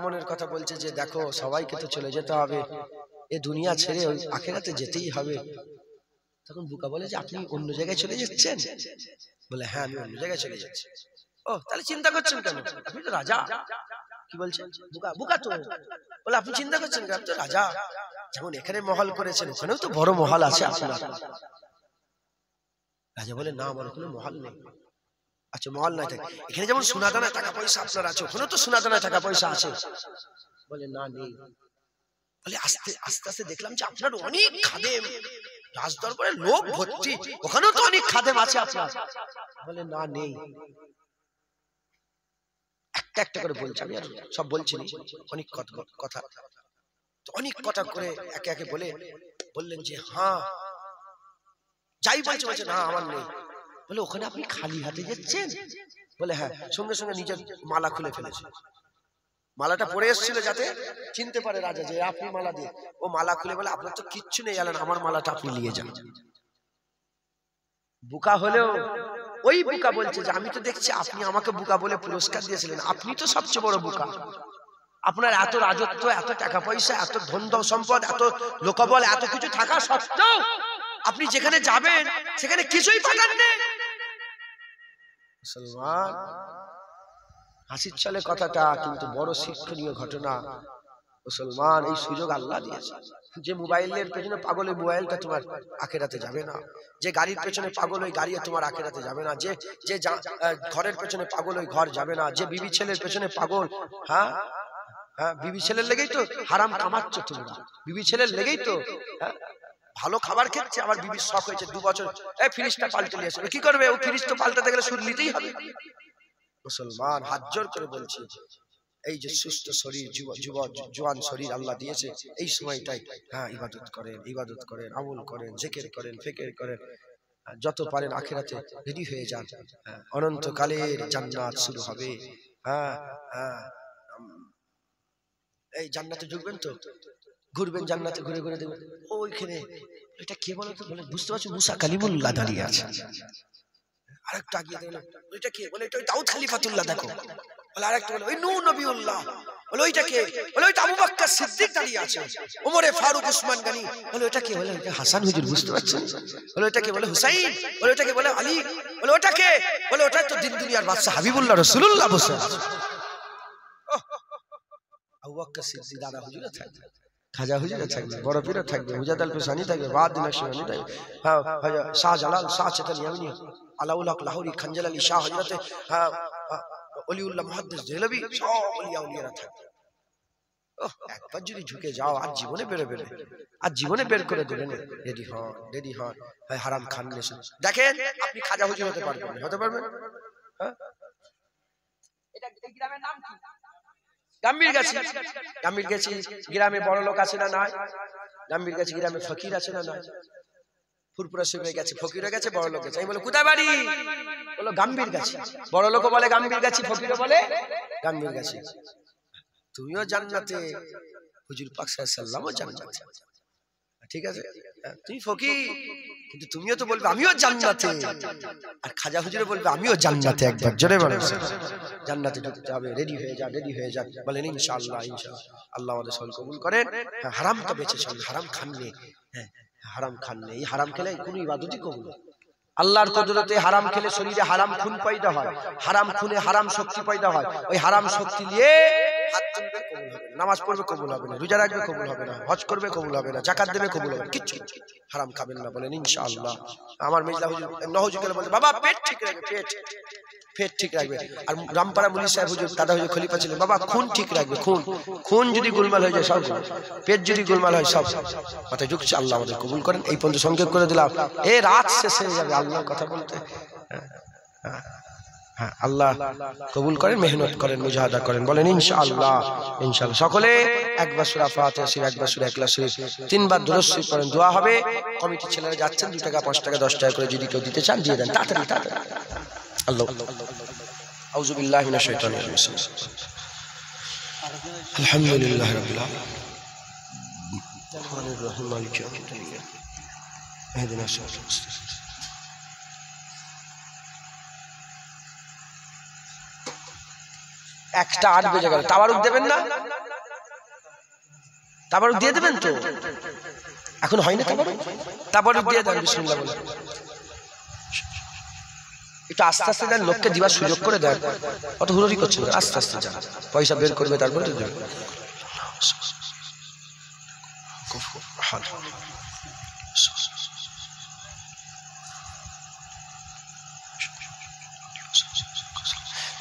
[SPEAKER 1] মনের কথা বলছে যে দেখো সবাইকে তো চলে যেতে হবে, এ দুনিয়া ছেড়ে ওই আখিরাতে যেতেই হবে। তখন বুকা বলে যে আপনি অন্য জায়গায় চলে যাচ্ছেন? বলে হ্যাঁ আমি অন্য জায়গায় চলে যাচ্ছি। ও তাহলে চিন্তা করছেন কেন? আপনি তো রাজা। কি বলছেন? বুকা তো বলে আপনি চিন্তা করছেন কেন? আপনি তো রাজা। যেমন এখানে মহল করেছেন ওখানেও তো বড় মহল আছে আপনার। রাজা বলে না আমার ওখানে মহল নেই। আচ্ছা মহল নাই, এখানে যেমন সোনাদানা টাকা পয়সা আপনার আছে ওখানেও তো সোনাদানা টাকা পয়সা আছে। বলে না নেই। বলে আস্তে আস্তে আস্তে দেখলাম যে আপনার অনেক খাদেম, রাজদরবারে লোক ভর্তি, ওখানেও তো অনেক খাদেম আছে আপনার। বলে না নেই। একটা একটা করে বলছি, আমি আর সব বলছি না, অনেক কথা অনেক কথা করে একে একে বলে বললেন যে হ্যাঁ যাই বলছে বলছে না আমার নেই। বলে ওখানে আপনি খালি হাতে যাচ্ছেন? বলে হ্যাঁ। সঙ্গে সঙ্গে নিজের মালা খুলে ফেলেছে। মালাটা পরে এসেছিল যাতে চিনতে পারে রাজা যে আপনি মালা দিয়ে। ও মালা খুলে বলে আপনার তো কিচ্ছু নেই, জানেন আমার মালাটা আপনি নিয়ে যান। বুকা হলেও ওই বুকা বলছে যে আমি তো দেখছি আপনি আমাকে বুকা বলে পুরস্কার দিয়েছিলেন, আপনি তো সবচেয়ে বড় বুকা। আপনার এত রাজত্ব, এত টাকা পয়সা, এত ধন সম্পদ, এত লোকবল, এত কিছু থাকা সত্ত্বেও আপনি যেখানে যাবেন সেখানে কিছুই পাঠান নেই। মুসলমান হাসির চলে কথাটা, কিন্তু বড় শিক্ষণীয় ঘটনা। মুসলমান এই সুযোগ আল্লাহ দিয়েছে। যে মোবাইলের পেছনে পাগল, ওই মোবাইলটা তোমার আখিরাতে যাবে না। যে গাড়ির পেছনে পাগল, ওই গাড়ি তোমার আখিরাতে যাবে না। যে যে ঘরের পেছনে পাগল, ওই ঘর যাবে না। যে বিবি ছেলের পেছনে পাগল, হ্যাঁ হ্যাঁ বিবি ছেলের লেগেই তো হারাম কামাচ্ছ তোমরা, বিবি ছেলের লেগেই তো ভালো খাবার খেচ্ছে, আমার বিবির শখ হয়েছে 2 বছর এই ফ্রিজটা পাল্টে নিয়ে আসবে, কি করবে? ও ফ্রিজ তো পাল্টাতে গেলে সুদ নিতেই হবে। মুসলমান হাত জোর করে বলছি, এই যে সুস্থ শরীর, জোয়ান শরীর আল্লাহ দিয়েছে, এই সময়টাই হ্যাঁ ইবাদত করেন, আমল করেন, জিকির করেন, ফিকির করেন, যত পারেন আখিরাতে রেডি হয়ে যান। অনন্তকালের জান্নাত শুরু হবে। হ্যাঁ হ্যাঁ, এই জান্নাতে ঢুকবেন তো, ঘুরবেন জান্নাতে, ঘুরে ঘুরে দেখবেন ওইখানে এটা কে বলো তো, বলে বুঝতে পারছো মুসা কালিমুল্লাহ দাঁড়িয়ে আছে। আরেকটা আগিয়ে দেখলেন ওইটা কে, বলে এটা দাউদ খলিফাতুল্লাহ, দেখো। বলে আরেকটা, বলে ওই নূহ নবিউল্লাহ, বলে ওইটা কে, বলে ওইটা আবু বকর সিদ্দিক দাঁড়িয়ে আছে, ওমরে ফারুক, উসমান গনি। বলে ওটা কে, বলে ওটা হাসান হুজুর, বুঝতে পারছেন? বলে ওটা কে, বলে হুসাইন। বলে ওটা কে, বলে আলী। বলে ওটা কে, বলে ওটা তো দিন দুনিয়ার বাদশা হাবিবুল্লাহ রাসূলুল্লাহ বসে আছে। আবু বকর সিদ্দিক দাদা হুজুর থাকবে, খাজা হুজুর থাকবে, বড় পীর থাকবে, মুজাদ্দাল পেশানি থাকবে, বাদ নকশবন্দি থাকবে, হ্যাঁ শাহজালাল, শাহ চেতন ইয়ামিনী, আলাউল হক লাহোরি, খঞ্জল আলী শাহ হযরতে হ্যাঁ ওলিউল্লাহ মুহাদ্দিস দেহলভী, সব ওলিয়ারা থাকবে। একবার যদি ঝুঁকে যাও আর জীবনে বেরোবে না, আর জীবনে বের করে দেবে না। রেডি হন, হারাম খান নেশা। দেখেন আপনি খাজা হুজুর হতে পারবেন, হতে পারবেন? হ্যাঁ, এটা এই গ্রামের নাম কি? গাম্ভীরগাছি। গাম্ভীরগাছি গ্রামে বড় লোক আছে না নাই? গাম্ভীরগাছি গ্রামে ফকির আছে না নাই? ফুরপুরা শিবে গেছে, ফকির হয়ে গেছে, বড় লোক গেছে। আমি বলি কোথায় বাড়ি? বলো গাম্ভীরগাছি। বড় লোকও বলে গাম্ভীরগাছি, ফকিরও বলে গাম্ভীরগাছি। তুমিও জান্নাতে, হুজুর পাক সাল্লাল্লাহু আলাইহি ওয়াসাল্লামও জান্নাতে, ঠিক আছে? তুমি ফকির, কিন্তু তুমিও তো বলবে আমিও জান্নাতে, আর খাজা হুজুরে বলবে আমিও জান্নাতে। একবার জোরে বলেন জান্নাতে ঢুকতে হবে, রেডি হয়ে যান, বলেন ইনশাআল্লাহ। আল্লাহ আমাদের সকল কবুল করেন। হারামটা বেঁচে চলুন, হারাম খান নে, হারাম খান নে। এই হারাম খেলে কোনো ইবাদতই কবুল হয়। আল্লাহর কুদরতে হারাম খেলে শরীরে হারাম খুন পয়দা হয়, হারাম খুনে হারাম শক্তি পয়দা হয়। ওই হারাম শক্তি দিয়ে হাত তুলবে কবুল হবে না, নামাজ পড়বে কবুল হবে না, রোজা রাখবে কবুল হবে না, হজ করবে কবুল হবে না, যাকাত দেবে কবুল হবে না, কিচ্ছু। হারাম খাবেন না, বলেন ইনশাআল্লাহ। আমার মেজলা হুজুর নহজুর গেলে বলতে, বাবা পেট ঠিক রাখবে, পেট ঠিক রাখবে। আর রামপাড়া মুলি সাহেব হুজুর, দাদা হুজুর খলিফা ছিলেন, বাবা খুন ঠিক রাখবে, খুন যদি গোলমাল হয়ে যায় সব, পেট যদি গোলমাল হয় সব। মাথায় ঢুকছে, আল্লাহ আমাদের কবুল করেন। এই পর্যন্ত সংক্ষেপ করে দিলাম, এ রাত শেষ হয়ে যাবে আল্লাহর কথা বলতে। হ্যাঁ, আল্লাহ কবুল করেন, মেহনত করেন, মুজাহাদা করেন, বলেন ইনশাআল্লাহ। সকলে একবার সূরা ফাতিহা শরীফ, একবার সূরা ইখলাস শরীফ, 3 বার দুরূদ শরীফ পড়েন, দোয়া হবে। কমিটি ছেলেরা যাচ্ছেন, 2 টাকা 5 টাকা 10 টাকা করে যদি কেউ দিতে চান দিয়ে দেন, তাড়াতাড়ি। আল্লাহ আউযু বিল্লাহি মিনাশ শাইতানির রাজিম। আলহামদুলিল্লাহি রাব্বিল আলামিন রহমানির রহিম মালিকি ইয়াউমিদ্দিন ইহদিনাস সিরাতাল মুস্তাকিম। একটা 8 বেজে গেল, তাবারুক দেবেন না? তাবারুক দিয়ে দেবেন তো? এখন হয় না তাবারুক দিয়ে দেন, বিসমিল্লাহ বলে। একটু আস্তে আস্তে দেন, লোককে দিবার সুযোগ করে দেন। অত হুড়োড়ি করছেন, আস্তে আস্তে যান, পয়সা বের করবে তারপরে তো দেবেন।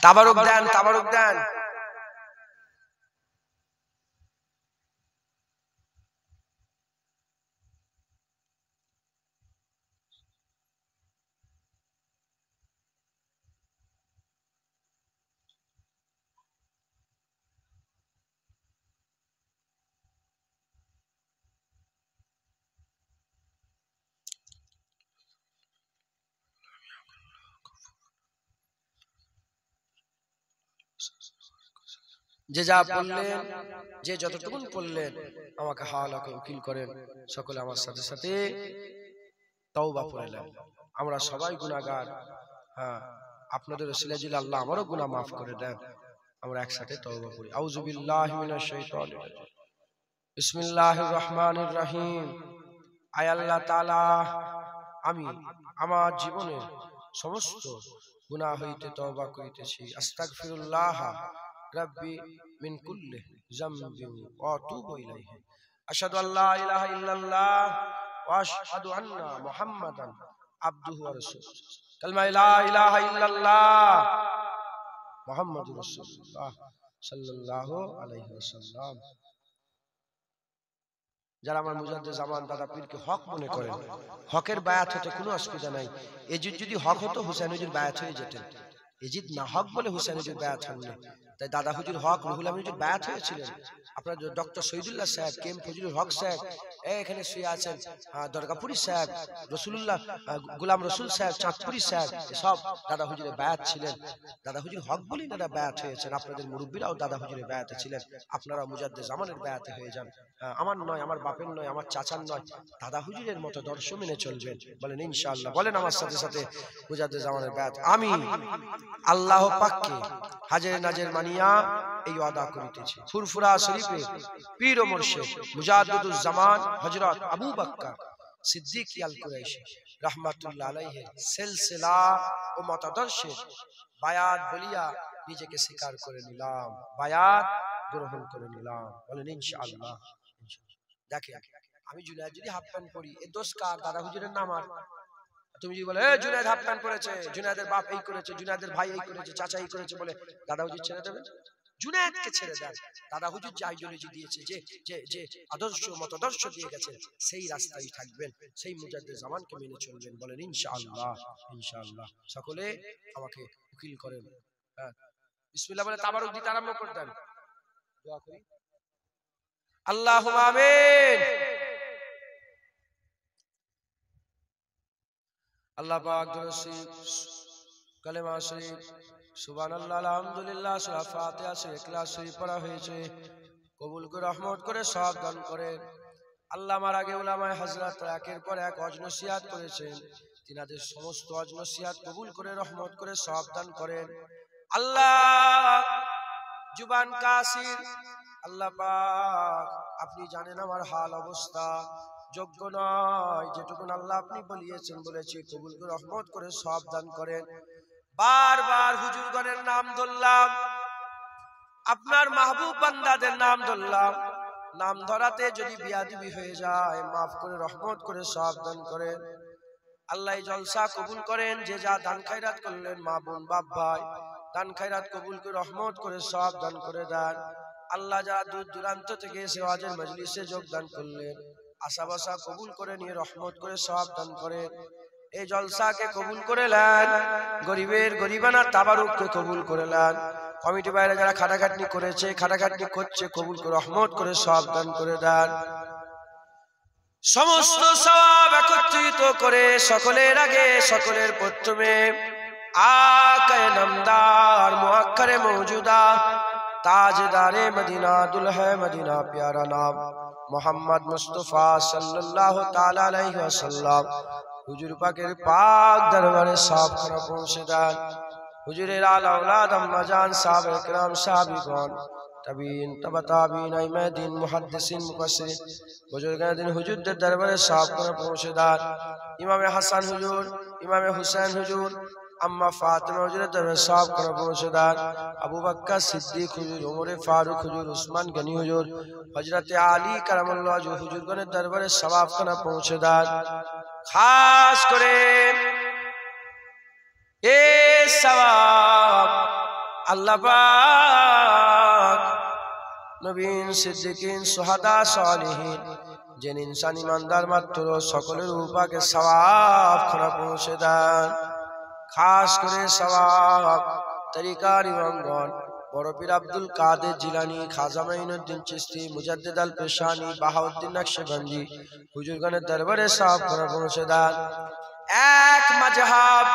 [SPEAKER 1] তাবারুক দেন। যে যা বললেন, যে যতটুকু বললেন, আমাকে হাওয়ালাকে উকিল করেন। সকলে আমার সাথে সাথে তওবা পড়লেন। আমরা সবাই গুনাহগার। হ্যাঁ, আপনাদের ওসিলায় যদি আল্লাহ আমারও গুনাহ মাফ করে দেন, আমরা একসাথে তওবা করি। আউযু বিল্লাহি মিনাশ শাইতানির রাজিম। বিসমিল্লাহির রহমানির রহিম। আয় আল্লাহ তাআলা, আমি আমার জীবনের সমস্ত গুনাহ হইতে তওবা করিতেছি। আস্তাগফিরুল্লাহ রাব্বি মিন কুল্লি যামবিন ওয়া আতুবু ইলাইহি। আশহাদু আল্লা ইলাহা ইল্লাল্লাহ ওয়া আশহাদু আন্না মুহাম্মাদান আবদুহু ওয়া রাসূলুহু। কালমা লা ইলাহা ইল্লাল্লাহ মুহাম্মাদুর রাসূলুল্লাহ সাল্লাল্লাহু আলাইহি ওয়াসাল্লাম। যারা আমার মুজাদ্দেদ জামান দাদা পীরকে হক মনে করেন, হকের বায়াত হতে কোনো অসুবিধা নাই। এজিদ যদি হক হতো হুসাইন হুজুর বায়াত হয়ে যেতেন, এজিদ না হক বলে হুসাইন হুজুর বায়াত হননি। তাই দাদা হুজুর হক, রুহুল আমিন হুজুর বায়াত হয়েছিলেন। আপনার ডক্টর শহীদুল্লাহ সাহেব, কেম ফজলুল হক সাহেব এখানে শুয়ে আছেন, দরগাপুরি সাহেব, রসুল্লাহ গোলাম রসুল সাহেব, চাঁদপুরি সাহেব, সব দাদা হুজুরের বায়াত ছিলেন। দাদা হুজুর হক বলেই দাদা বায়াত হয়েছেন। আপনাদের মুরব্বীরাও দাদা হুজুরের বায়াতে ছিলেন। আপনারা মুজাদ্দেদ জামানের বায়াতে হয়ে যান। আমার নয়, আমার বাপের নয়, আমার চাচার নয়, দাদা হুজুরের মতো দর্শ মেনে চলবেন। বলেন ইনশাআল্লাহ। বলেন আমার সাথে সাথে মুজাদ্দেদ জামানের বায়াত। আমি আল্লাহ পাককে হাজের নাজের মানিয়া এই ওয়াদা করিতেছি। ফুরফুরা শরীফে পীর ও মুর্শিদ মুজাদ্দিদুজ জামান হযরত আবু বকর সিদ্দিক আল কুরাইশি রাহমাতুল্লাহ আলাইহি সিলসিলা ও মতাদর্শে বায়াত বলিয়া নিজেকে স্বীকার করে নিলাম, বায়াত গ্রহণ করে নিলাম। বলেন ইনশাআল্লাহ। দেখেন, আমি জুনায়েদ যদি হাফ প্যান্ট পরি, এ দোষ কার? দাদা হুজুরের না আমার? তুমি যদি বলে জুনায়েদ হাফ প্যান্ট পরেছে, জুনায়েদের বাপ এই করেছে, জুনায়েদের ভাই এই করেছে, চাচা এই করেছে, বলে দাদা হুজুর ছেড়ে দেবে? জুনায়েদকে ছেড়ে দেন। দাদা হুজুর যে আইডিওলজি দিয়েছে, যে আদর্শ মতাদর্শ দিয়ে গেছেন, সেই রাস্তায় থাকবেন, সেই মুজাদ্দেদ জামানকে মেনে চলবেন। বলেন ইনশাআল্লাহ। ইনশাআল্লাহ। সকলে আমাকে উকিল করেন। হ্যাঁ, বিসমিল্লাহ বলে তাবারুক দিতে আরম্ভ করে দেন। দোয়া করি। আল্লাহুম্মা আমিন। আল্লাহ পাক দরুদ শরীফ, কালেমা শরীফ, সুবহানাল্লাহ, আলহামদুলিল্লাহ, সূরা ফাতিহা, সূরা ইখলাস শরীফ পড়া হয়েছে। কবুল করে রহমত করে সওয়াব দান করেন। আল্লাহ আমার আগে উলামায়ে হযরত একের পর এক ওয়াজ নসিহত করেছেন, তিনাদের সমস্ত ওয়াজ নসিহত কবুল করে রহমত করে সওয়াব দান করেন। আল্লাহ জুবান কাসির, আল্লাহ পাক আপনি জানেন আমার হাল অবস্থা, যোগ্য নয়, যেটুকুন আল্লাহ আপনি বলিয়েছেন বলেছি, কবুল করে রহমত করে সওয়াব দান করেন। বারবার হুজুরগণের নাম ধরলাম, আপনার মাহবুব বান্দাদের নাম ধরলাম, নাম ধরাতে যদি বিয়াদবি হয়ে যায় মাফ করে রহমত করে সওয়াব দান করেন। আল্লাহ জলসা কবুল করেন। যে যা দান খায়রাত করলেন, মা বোন বাপ ভাই, দান খায়রাত কবুল করে রহমত করে সওয়াব দান করে দেন। আল্লাহ যা দূর দূরান্ত থেকে এসে ওয়াজের মজলিসে যোগদান করলেন, আশা বাসা কবুল করে নিয়ে রহমত করে সওয়াব দান করেন। এই জলসাকে কবুল করে নেন, গরিবের গরিবানা তাবারুককে কবুল করে নেন। কমিটি বাইরে যারা খাটাখাটনি করেছে, খাটাখাটনি করছে, কবুল করে রহমত করে সওয়াব দান করে দেন। সমস্ত সওয়াব একত্রিত করে সকলের আগে সকলের প্রথমে আকায়ে নামদার মুআক্কারে মওজুদা তাজদারে মদিনা দুলহে মদিনা প্যারা নাম মোহাম্মদ মুস্তাফা সাল্লাল্লাহু তাআলা আলাইহি ওয়াসাল্লাম হুজুর পাকের পাক দরবারে সওয়াব খানা পৌঁছে দেন। হুজুরের আলা আওলাদ আম্মা জান সাহাবা ইকরাম সাহাবীগণ তাবিন তাবা তাবিন আইমা দিন মুহাদ্দিসিন মুফাসসিরিন বুজুর্গান দিন হুজুরদের দরবারে সওয়াব খানা পৌঁছে দেন। ইমামে হাসান হুজুর, ইমামে হুসাইন হুজুর, আম্মা ফাতেমা হুজুরের দরবারে সওয়াব খানা পৌঁছে দেন। আবু বকর সিদ্দিক হুজুর, ওমরে ফারুক হুজুর, উসমান গনি হুজুর, হযরতে আলী কারামাল্লাহু ওয়াজহু হুজুরগণের দরবারে সওয়াব খানা পৌঁছে দেন। খাস করে এ সওয়াব আল্লাহ পাক নবীন সিদ্দিকিন সুহাদা সালিহিন যেন ইনসান ইমানদার মাত্র সকলের উপাকে সওয়াব খানা পৌঁছে দেন। খাস করে সওয়াব তরিকার ইমামগণ বড় পীর আব্দুল কাদের জিলানী, খাজা মাইনুদ্দিন চিশতি, মুজাদ্দিদ আল পেশানি, বাহাউদ্দিন নকশবন্দি হুজুরগণের দরবারে সওয়াব খানা পৌঁছে দেন। এক মাযহাব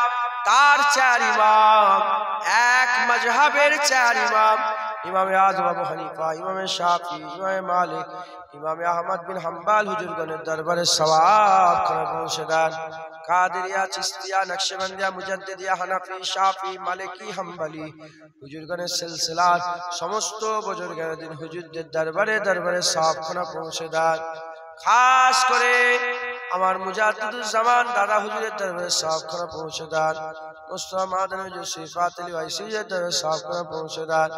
[SPEAKER 1] তার চার ইমাম, এক মাযহাবের চার ইমাম, ইমামে আযম আবু হানিফা, ইমামে শাফি, ইমামে মালিক, ইমামে আহমদ বিন হাম্বল হুজুরগণের দরবারে সওয়াব খানা পৌঁছে দেন। কাদেরিয়া, চিশতিয়া, নকশবন্দিয়া, মুজাদ্দিদিয়া, হানাফি, শাফি, মালিকি, হাম্বলি হুজুরগণের সিলসিলার সমস্ত বুজুর্গানের দিন হুজুরদের দরবারে দরবারে সওয়াব খানা পৌঁছে দেন। খাস করে আমার মুজাদ্দিদুজ জামান দাদা হুজুরের দরবারে সওয়াব খানা পৌঁছে দেন। মুস্তাফা মাদানী হুজুর সিফাত আলী ওয়াইসির দরবারে সওয়াব খানা পৌঁছে দেন।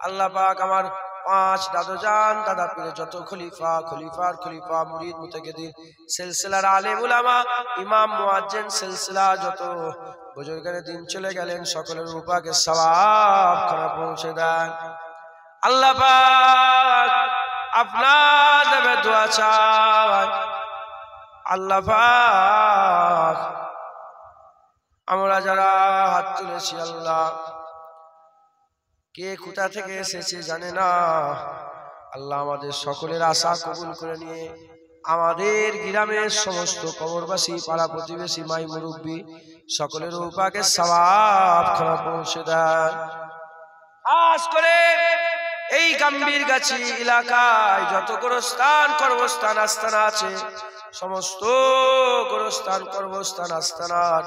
[SPEAKER 1] আল্লাহ পাক আমার পাঁচ দাদুজান দাদা পীরের যত খলিফা, খলিফার খলিফা, মুরিদ, মুতাকিদিন, সিলসিলার আলেম উলামা, ইমাম, মুয়াজ্জিন, সিলসিলা যত বুজুর্গানের দিন চলে গেলেন সকলের উপাকে সওয়াব খানা পৌঁছে দেন। আল্লাহ পাক আপনার নামে দোয়া চাই। আল্লাহ পাক আমরা যারা হাত তুলেছি আল্লাহ, কে কোথা থেকে এসেছে জানে না, আল্লাহ আমাদের সকলের আশা কবুল করে নিয়ে আমাদের গ্রামের সমস্ত কবরবাসী, পাড়া প্রতিবেশী, মাই মুরব্বী সকলের উপাকে সওয়াব খানা পৌঁছে দেন। খাস করে এই গাম্ভীরগাছি এলাকায় যত গোরস্থান কর্মস্থান আস্তানা আছে, সমস্ত গোরস্থান কর্মস্থান আস্তানার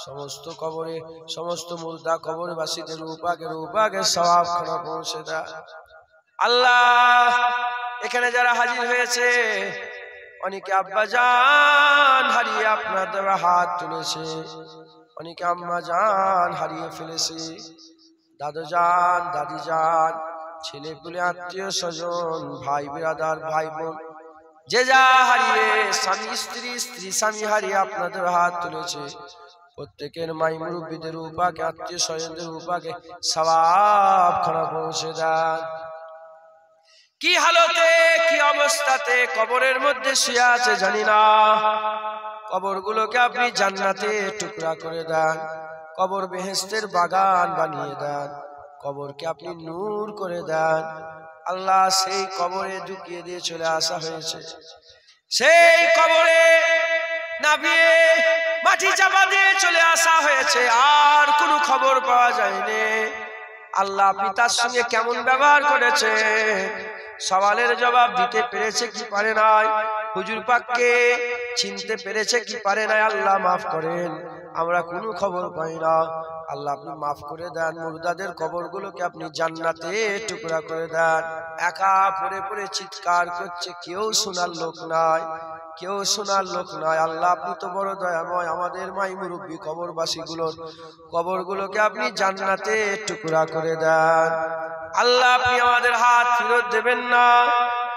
[SPEAKER 1] সমস্ত কবরে, সমস্ত মুর্দা কবরবাসীদের উপাকে সওয়াব খানা পৌঁছে দেন। আল্লাহ এখানে যারা হাজির হয়েছে, অনেকে আব্বা জান হারিয়ে আপনার দেওয়া হাত তুলেছে, অনেকে আম্মা জান হারিয়ে ফেলেছে, দাদু জান, দাদি জান, ছেলে পুলে, আত্মীয় স্বজন, ভাই বিরাদার, ভাই বোন, যে যা হারিয়ে, স্বামী স্ত্রী, স্ত্রী স্বামী হারিয়ে আপনাদের হাত তুলেছে, প্রত্যেকের মাই মুরব্বীদের উপাকে, আত্মীয় স্বজনদের উপাকে সওয়াব খানা পৌঁছে দেন। কি হালতে, কি অবস্থাতে কবরের মধ্যে শুয়ে আছে জানি না, কবরগুলোকে আপনি জান্নাতে টুকরা করে দেন, কবর বেহেশতের বাগান বানিয়ে দেন, কবরকে আপনি নূর করে দেন। আল্লাহ সেই কবরে ঢুকিয়ে দিয়ে চলে আসা হয়েছে, সেই কবরে নাবিয়ে মাটি চাপা দিয়ে চলে আসা হয়েছে, আর কোনো খবর পাওয়া যায়নি। আল্লাহ আপনি তার সঙ্গে কেমন ব্যবহার করেছে, সওয়ালের জবাব দিতে পেরেছে কি পারে নাই, হুজুর পাককে চিনতে পেরেছে কি পারে নাই। আল্লাহ মাফ করেন, আমরা কোনো খবর পাই না। আল্লাহ আপনি মাফ করে দেন, মুর্দাদের কবরগুলোকে আপনি জান্নাতে টুকরা করে দেন। একা পড়ে পড়ে চিৎকার করছে, কেউ শোনার লোক নাই, কেউ শোনার লোক নাই। আল্লাহ আপনি তো বড় দয়াময়, আমাদের মাই মুরব্বী কবরবাসীগুলোর কবরগুলোকে আপনি জান্নাতে টুকরা করে দেন। আল্লাহ আপনি আমাদের হাত ফেরত দেবেন না,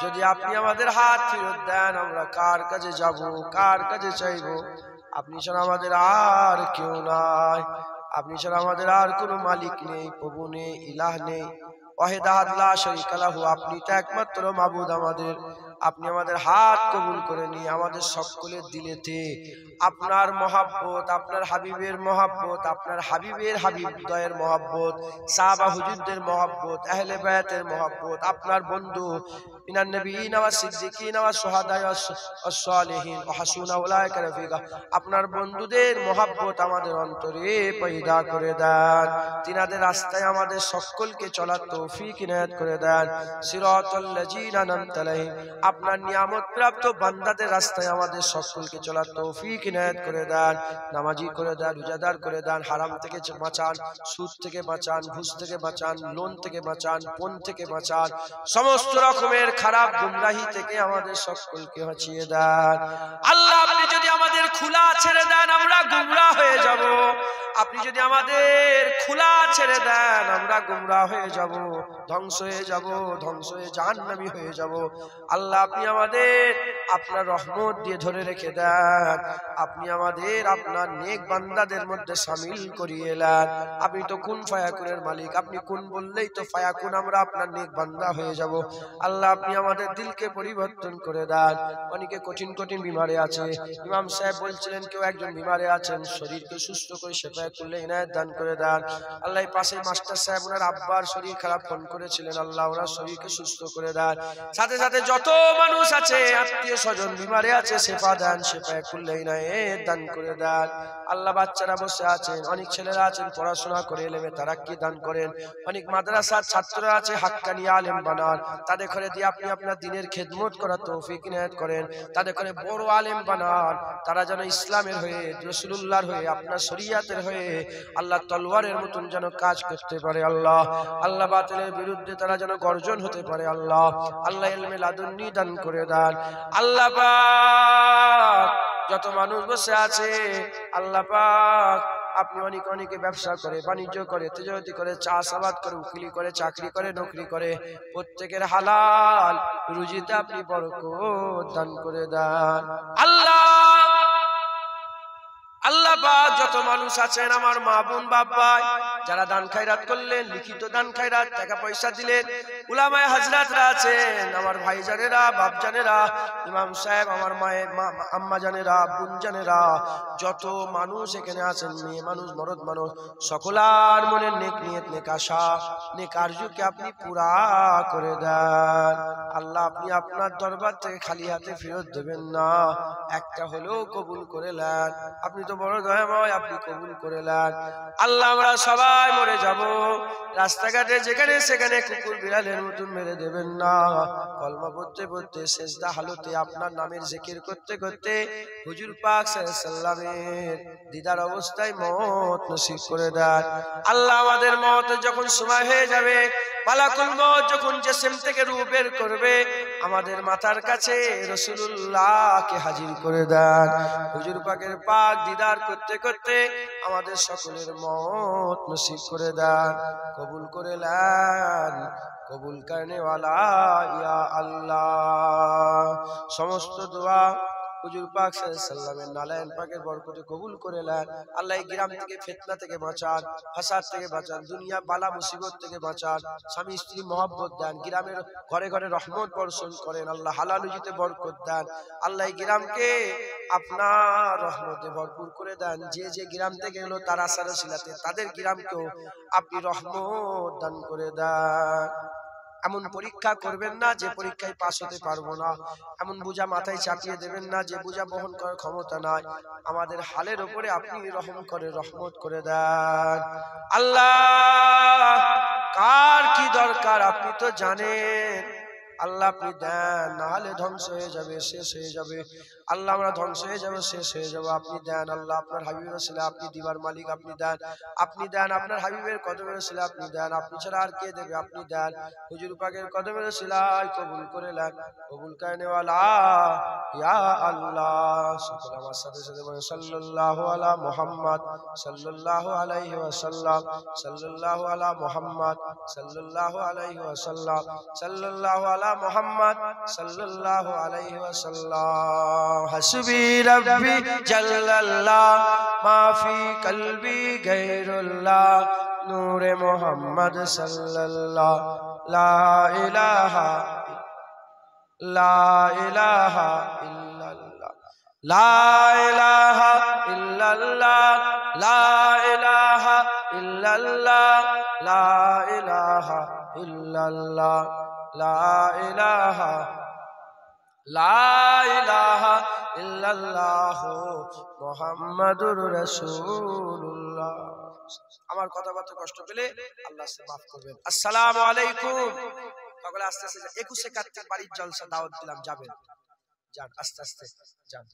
[SPEAKER 1] যদি আপনি আমাদের হাত ফেরত দেন আমরা কার কাছে যাব, কার কাছে চাইব? আপনি ছাড়া আমাদের আর কেউ নাই, আপনি ছাড়া আমাদের আর কোনো মালিক নেই, প্রভু নেই, ইলাহ নেই, ওয়াহিদ আহাদ লা শারীকা লাহু। আপনি তো একমাত্র মাবুদ আমাদের। আপনি আমাদের হাত কবুল করে নিয়ে আমাদের সকলের দিলেতে আপনার মহাব্বত, আপনার হাবিবের মহাব্বত, আপনার হাবিবের হাবিব দয়ের মহাব্বত, সাহাবা হুজুরদের মহাব্বত, আহলে বায়াতের মহাব্বত, আপনার বন্ধু মিনান নবিয়িন ওয়া সিদ্দিকিন ওয়া শুহাদা ওয়া সালিহিন ওয়া হাসুনা উলাইকা রফিকা, আপনার বন্ধুদের মহাব্বত আমাদের অন্তরে পয়দা করে দেন। তিনাদের রাস্তায় আমাদের সকলকে চলার তৌফিক ইনায়াত করে দেন। সিরাতাল লাযিনা আনআমতা আলাইহিম, আপনার নিয়ামত প্রাপ্ত বান্দাদের রাস্তায় আমাদের সকলকে চলার তৌফিক ইনায়াত করে দেন। নামাজি করে দেন, রোজাদার করে দেন, হারাম থেকে বাঁচান, সুদ থেকে বাঁচান, ঘুষ থেকে বাঁচান, লোন থেকে বাঁচান, পণ থেকে বাঁচান, সমস্ত রকমের খারাপ গুমরাহি থেকে আমাদের সকলকে বাঁচিয়ে দেন। আল্লাহ আপনি যদি আমাদের খোলা ছেড়ে দেন আমরা গুমরাহ হয়ে যাব, আপনি যদি আমাদের খোলা ছেড়ে দেন আমরা গুমরাহ হয়ে যাব, ধ্বংস হয়ে যাব, ধ্বংস হয়ে জাহান্নামী হয়ে যাব। আল্লাহ আপনি আমাদের আপনার রহমত দিয়ে ধরে রেখে দেন, আপনি আমাদের আপনার নেক বান্দাদের মধ্যে শামিল করিয়ে এলেন। আপনি তো কুন ফায়াকুনের মালিক, আপনি কুন বললেই তো ফায়াকুন, আমরা আপনার নেক বান্দা হয়ে যাব। আল্লাহ আপনি আমাদের দিলকে পরিবর্তন করে দেন। অনেকে কঠিন কঠিন বিমারে আছে, ইমাম সাহেব বলছিলেন কেউ একজন বিমারে আছেন, শরীরকে সুস্থ করে শেফা করলে ইনায়াত দান করে দেন। আল্লাহ পাশে মাস্টার সাহেব ওনার আব্বার শরীর খারাপ, ফোন করেছিলেন, আল্লাহ ওনার শরীরকে সুস্থ করে দেন। সাথে সাথে যত মানুষ আছে আত্মীয় স্বজন বিমারে আছে, শেফা দেন, শেফা করলে ইনায়াত দান করে দেন। আল্লাহ বাচ্চারা বসে আছেন, অনেক ছেলেরা আছেন পড়াশোনা করে এলেমে তারাক্কি দান করেন, অনেক মাদ্রাসার ছাত্ররা আছে হাক্কানি আলেম বানান, তাদের ঘরে দিয়ে আপনি আপনার দ্বীনের খেদমত করার তৌফিক ইনায়াত করেন, তাদের ঘরে বড় আলেম বানান, তারা যেন ইসলামের হয়ে, রাসূলুল্লাহর হয়ে, আপনার শরীয়তের হয়ে আল্লাহ তলোয়ারের মতন যেন কাজ করতে পারে। আল্লাহ আল্লাহ বাতিলের বিরুদ্ধে তারা যেন গর্জন হতে পারে। আল্লাহ আল্লাহ ইলমে লাদুন্নি দান করে দেন। আল্লাহ পাক যত মানুষ বসে আছে আল্লাহ পাক আপনি অনেক অনেকে ব্যবসা করে, বাণিজ্য করে, তেজরতি করে, চাষাবাদ করে, উকিলি করে, চাকরি করে, নকরি করে, প্রত্যেকের হালাল রুজিতে আপনি বরকত দান করে দেন। আল্লাহ আল্লাহ পাক যত মানুষ আছেন আমার মা বোন বাপ ভাই যারা দান খায়রাত করলেন, লিখিত দান খায়রাত, টাকা পয়সা দিলেন, উলামায়ে হাজরাতরা আছেন, আমার ভাইজানেরা, বাপজানেরা, ইমাম সাহেব, আমার মায়ের আম্মা জানেরা, বোন জানেরা, যত মানুষ এখানে আছেন, মেয়ে মানুষ, মরদ মানুষ, সকলার মনে নেক নিয়ত, নেক আশা, নেক আরজুকে আপনি পুরা করে দেন। আল্লাহ আপনি আপনার দরবার থেকে খালি হাতে ফেরত দেবেন না, একটা হলেও কবুল করে নেন। আপনি তো বড় দয়াময়, আপনি কবুল করে নেন। আল্লাহ আমরা সবাই মরে যাব, রাস্তাঘাটে যেখানে সেখানে কুকুর বিড়ালের মতন মেরে দেবেন না। কলমা পড়তে পড়তে সেজদা হালতে আপনার নামের জিকির করতে করতে হুজুর পাক সাল্লাল্লাহু আলাইহি ওয়াসাল্লামের দিদার অবস্থায় মওত নসিব করে দেন। আল্লাহ আমাদের মওত যখন সময় হয়ে যাবে, মালাকুল মওত যখন জিসম থেকে রূহ বের করবে, আমাদের মাথার কাছে রাসূলুল্লাহকে হাজির করে দেন। হুজুর পাকের পাক দিদার করতে করতে আমাদের সকলের মওত নসিব করে দেন, কবুল করে নেন। কবুল করনে ওয়ালা ইয়া আল্লাহ। সমস্ত দোয়া হুজুর পাক সাল্লাল্লাহু আলাইহি ওয়াসাল্লামের নালায়েন পাকের বরকতে কবুল করে নেন। আল্লাহ এই গ্রাম থেকে ফিতনা থেকে বাঁচান, ফাসাদ থেকে বাঁচান, দুনিয়া বালা মুসিবত থেকে বাঁচান, স্বামী স্ত্রী মহব্বত দেন, গ্রামের ঘরে ঘরে রহমত বর্ষণ করেন, আল্লাহ হালাল রুজিতে বরকত দেন। আল্লাহ এই গ্রামকে আপনার রহমতে ভরপুর করে দেন। যে যে গ্রাম থেকে এলো তার আশার ওসিলাতে তাদের গ্রামকেও আপনি রহমত দান করে দেন। এমন পরীক্ষা করবেন না যে পরীক্ষায় পাস হতে পারবো না, এমন বোঝা মাথায় চাপিয়ে দেবেন না যে বোঝা বহন করার ক্ষমতা নাই। আমাদের হালের উপরে আপনি রহম করে রহমত করে দেন। আল্লাহ কার কি দরকার আপনি তো জানেন, আল্লাহ আপনি দেন, না হলে ধ্বংস হয়ে যাবে, শেষ হয়ে যাবে। আল্লাহ আমরা ধ্বংস হয়ে যাবো, শেষ হয়ে যাবো, আপনি দেন। আল্লাহ আপনার হাবিবের ওসিলা আপনি দিবার মালিক, আপনি দেন, আপনি দেন। আপনার হাবিবের কদমের ওসিলা আপনি দেন, আপনি ছাড়া আর কে দেবে, আপনি দেন। হুজুর পাকের কদমের ওসিলায় কবুল করে নেন, কবুল করনে ওয়ালা ইয়া আল্লাহ। সকল আমার সাথে সাথে বলেন সাল্লাল্লাহু আলা মুহাম্মদ সাল্লাল্লাহু আলাইহি ওয়াসাল্লাম, সাল্লাল্লাহু আলা মুহাম্মদ সাল্লাল্লাহু আলাইহি ওয়াসাল্লাম, সাল্লাল্লাহু আলা মুহাম্মদ সাল্লাল্লাহু আলাইহি ওয়াসাল্লাম। হাসবি রাব্বি জাল্লাল্লাহ মা ফি কলবি গায়রুল্লাহ, নূরে মুহাম্মদ সাল্লাল্লাহ, লা ইলাহা লা ইলাহা ইল্লাল্লাহ, লা ইলাহা ইল্লাল্লাহ, লা ইলাহা ইল্লাল্লাহ, লা ইলাহা ইল্লাল্লাহ, লা ইলাহা ইল্লাল্লাহ মুহাম্মাদুর রাসূলুল্লাহ। আমার কথাবার্তা কষ্ট পেলে আল্লাহ মাফ করবেন। আসসালামু আলাইকুম। সকলে আস্তে আস্তে 21 কার্তিক বাড়ির জলসা দাওয়াত দিলাম, যাবেন, যান আস্তে আস্তে যান।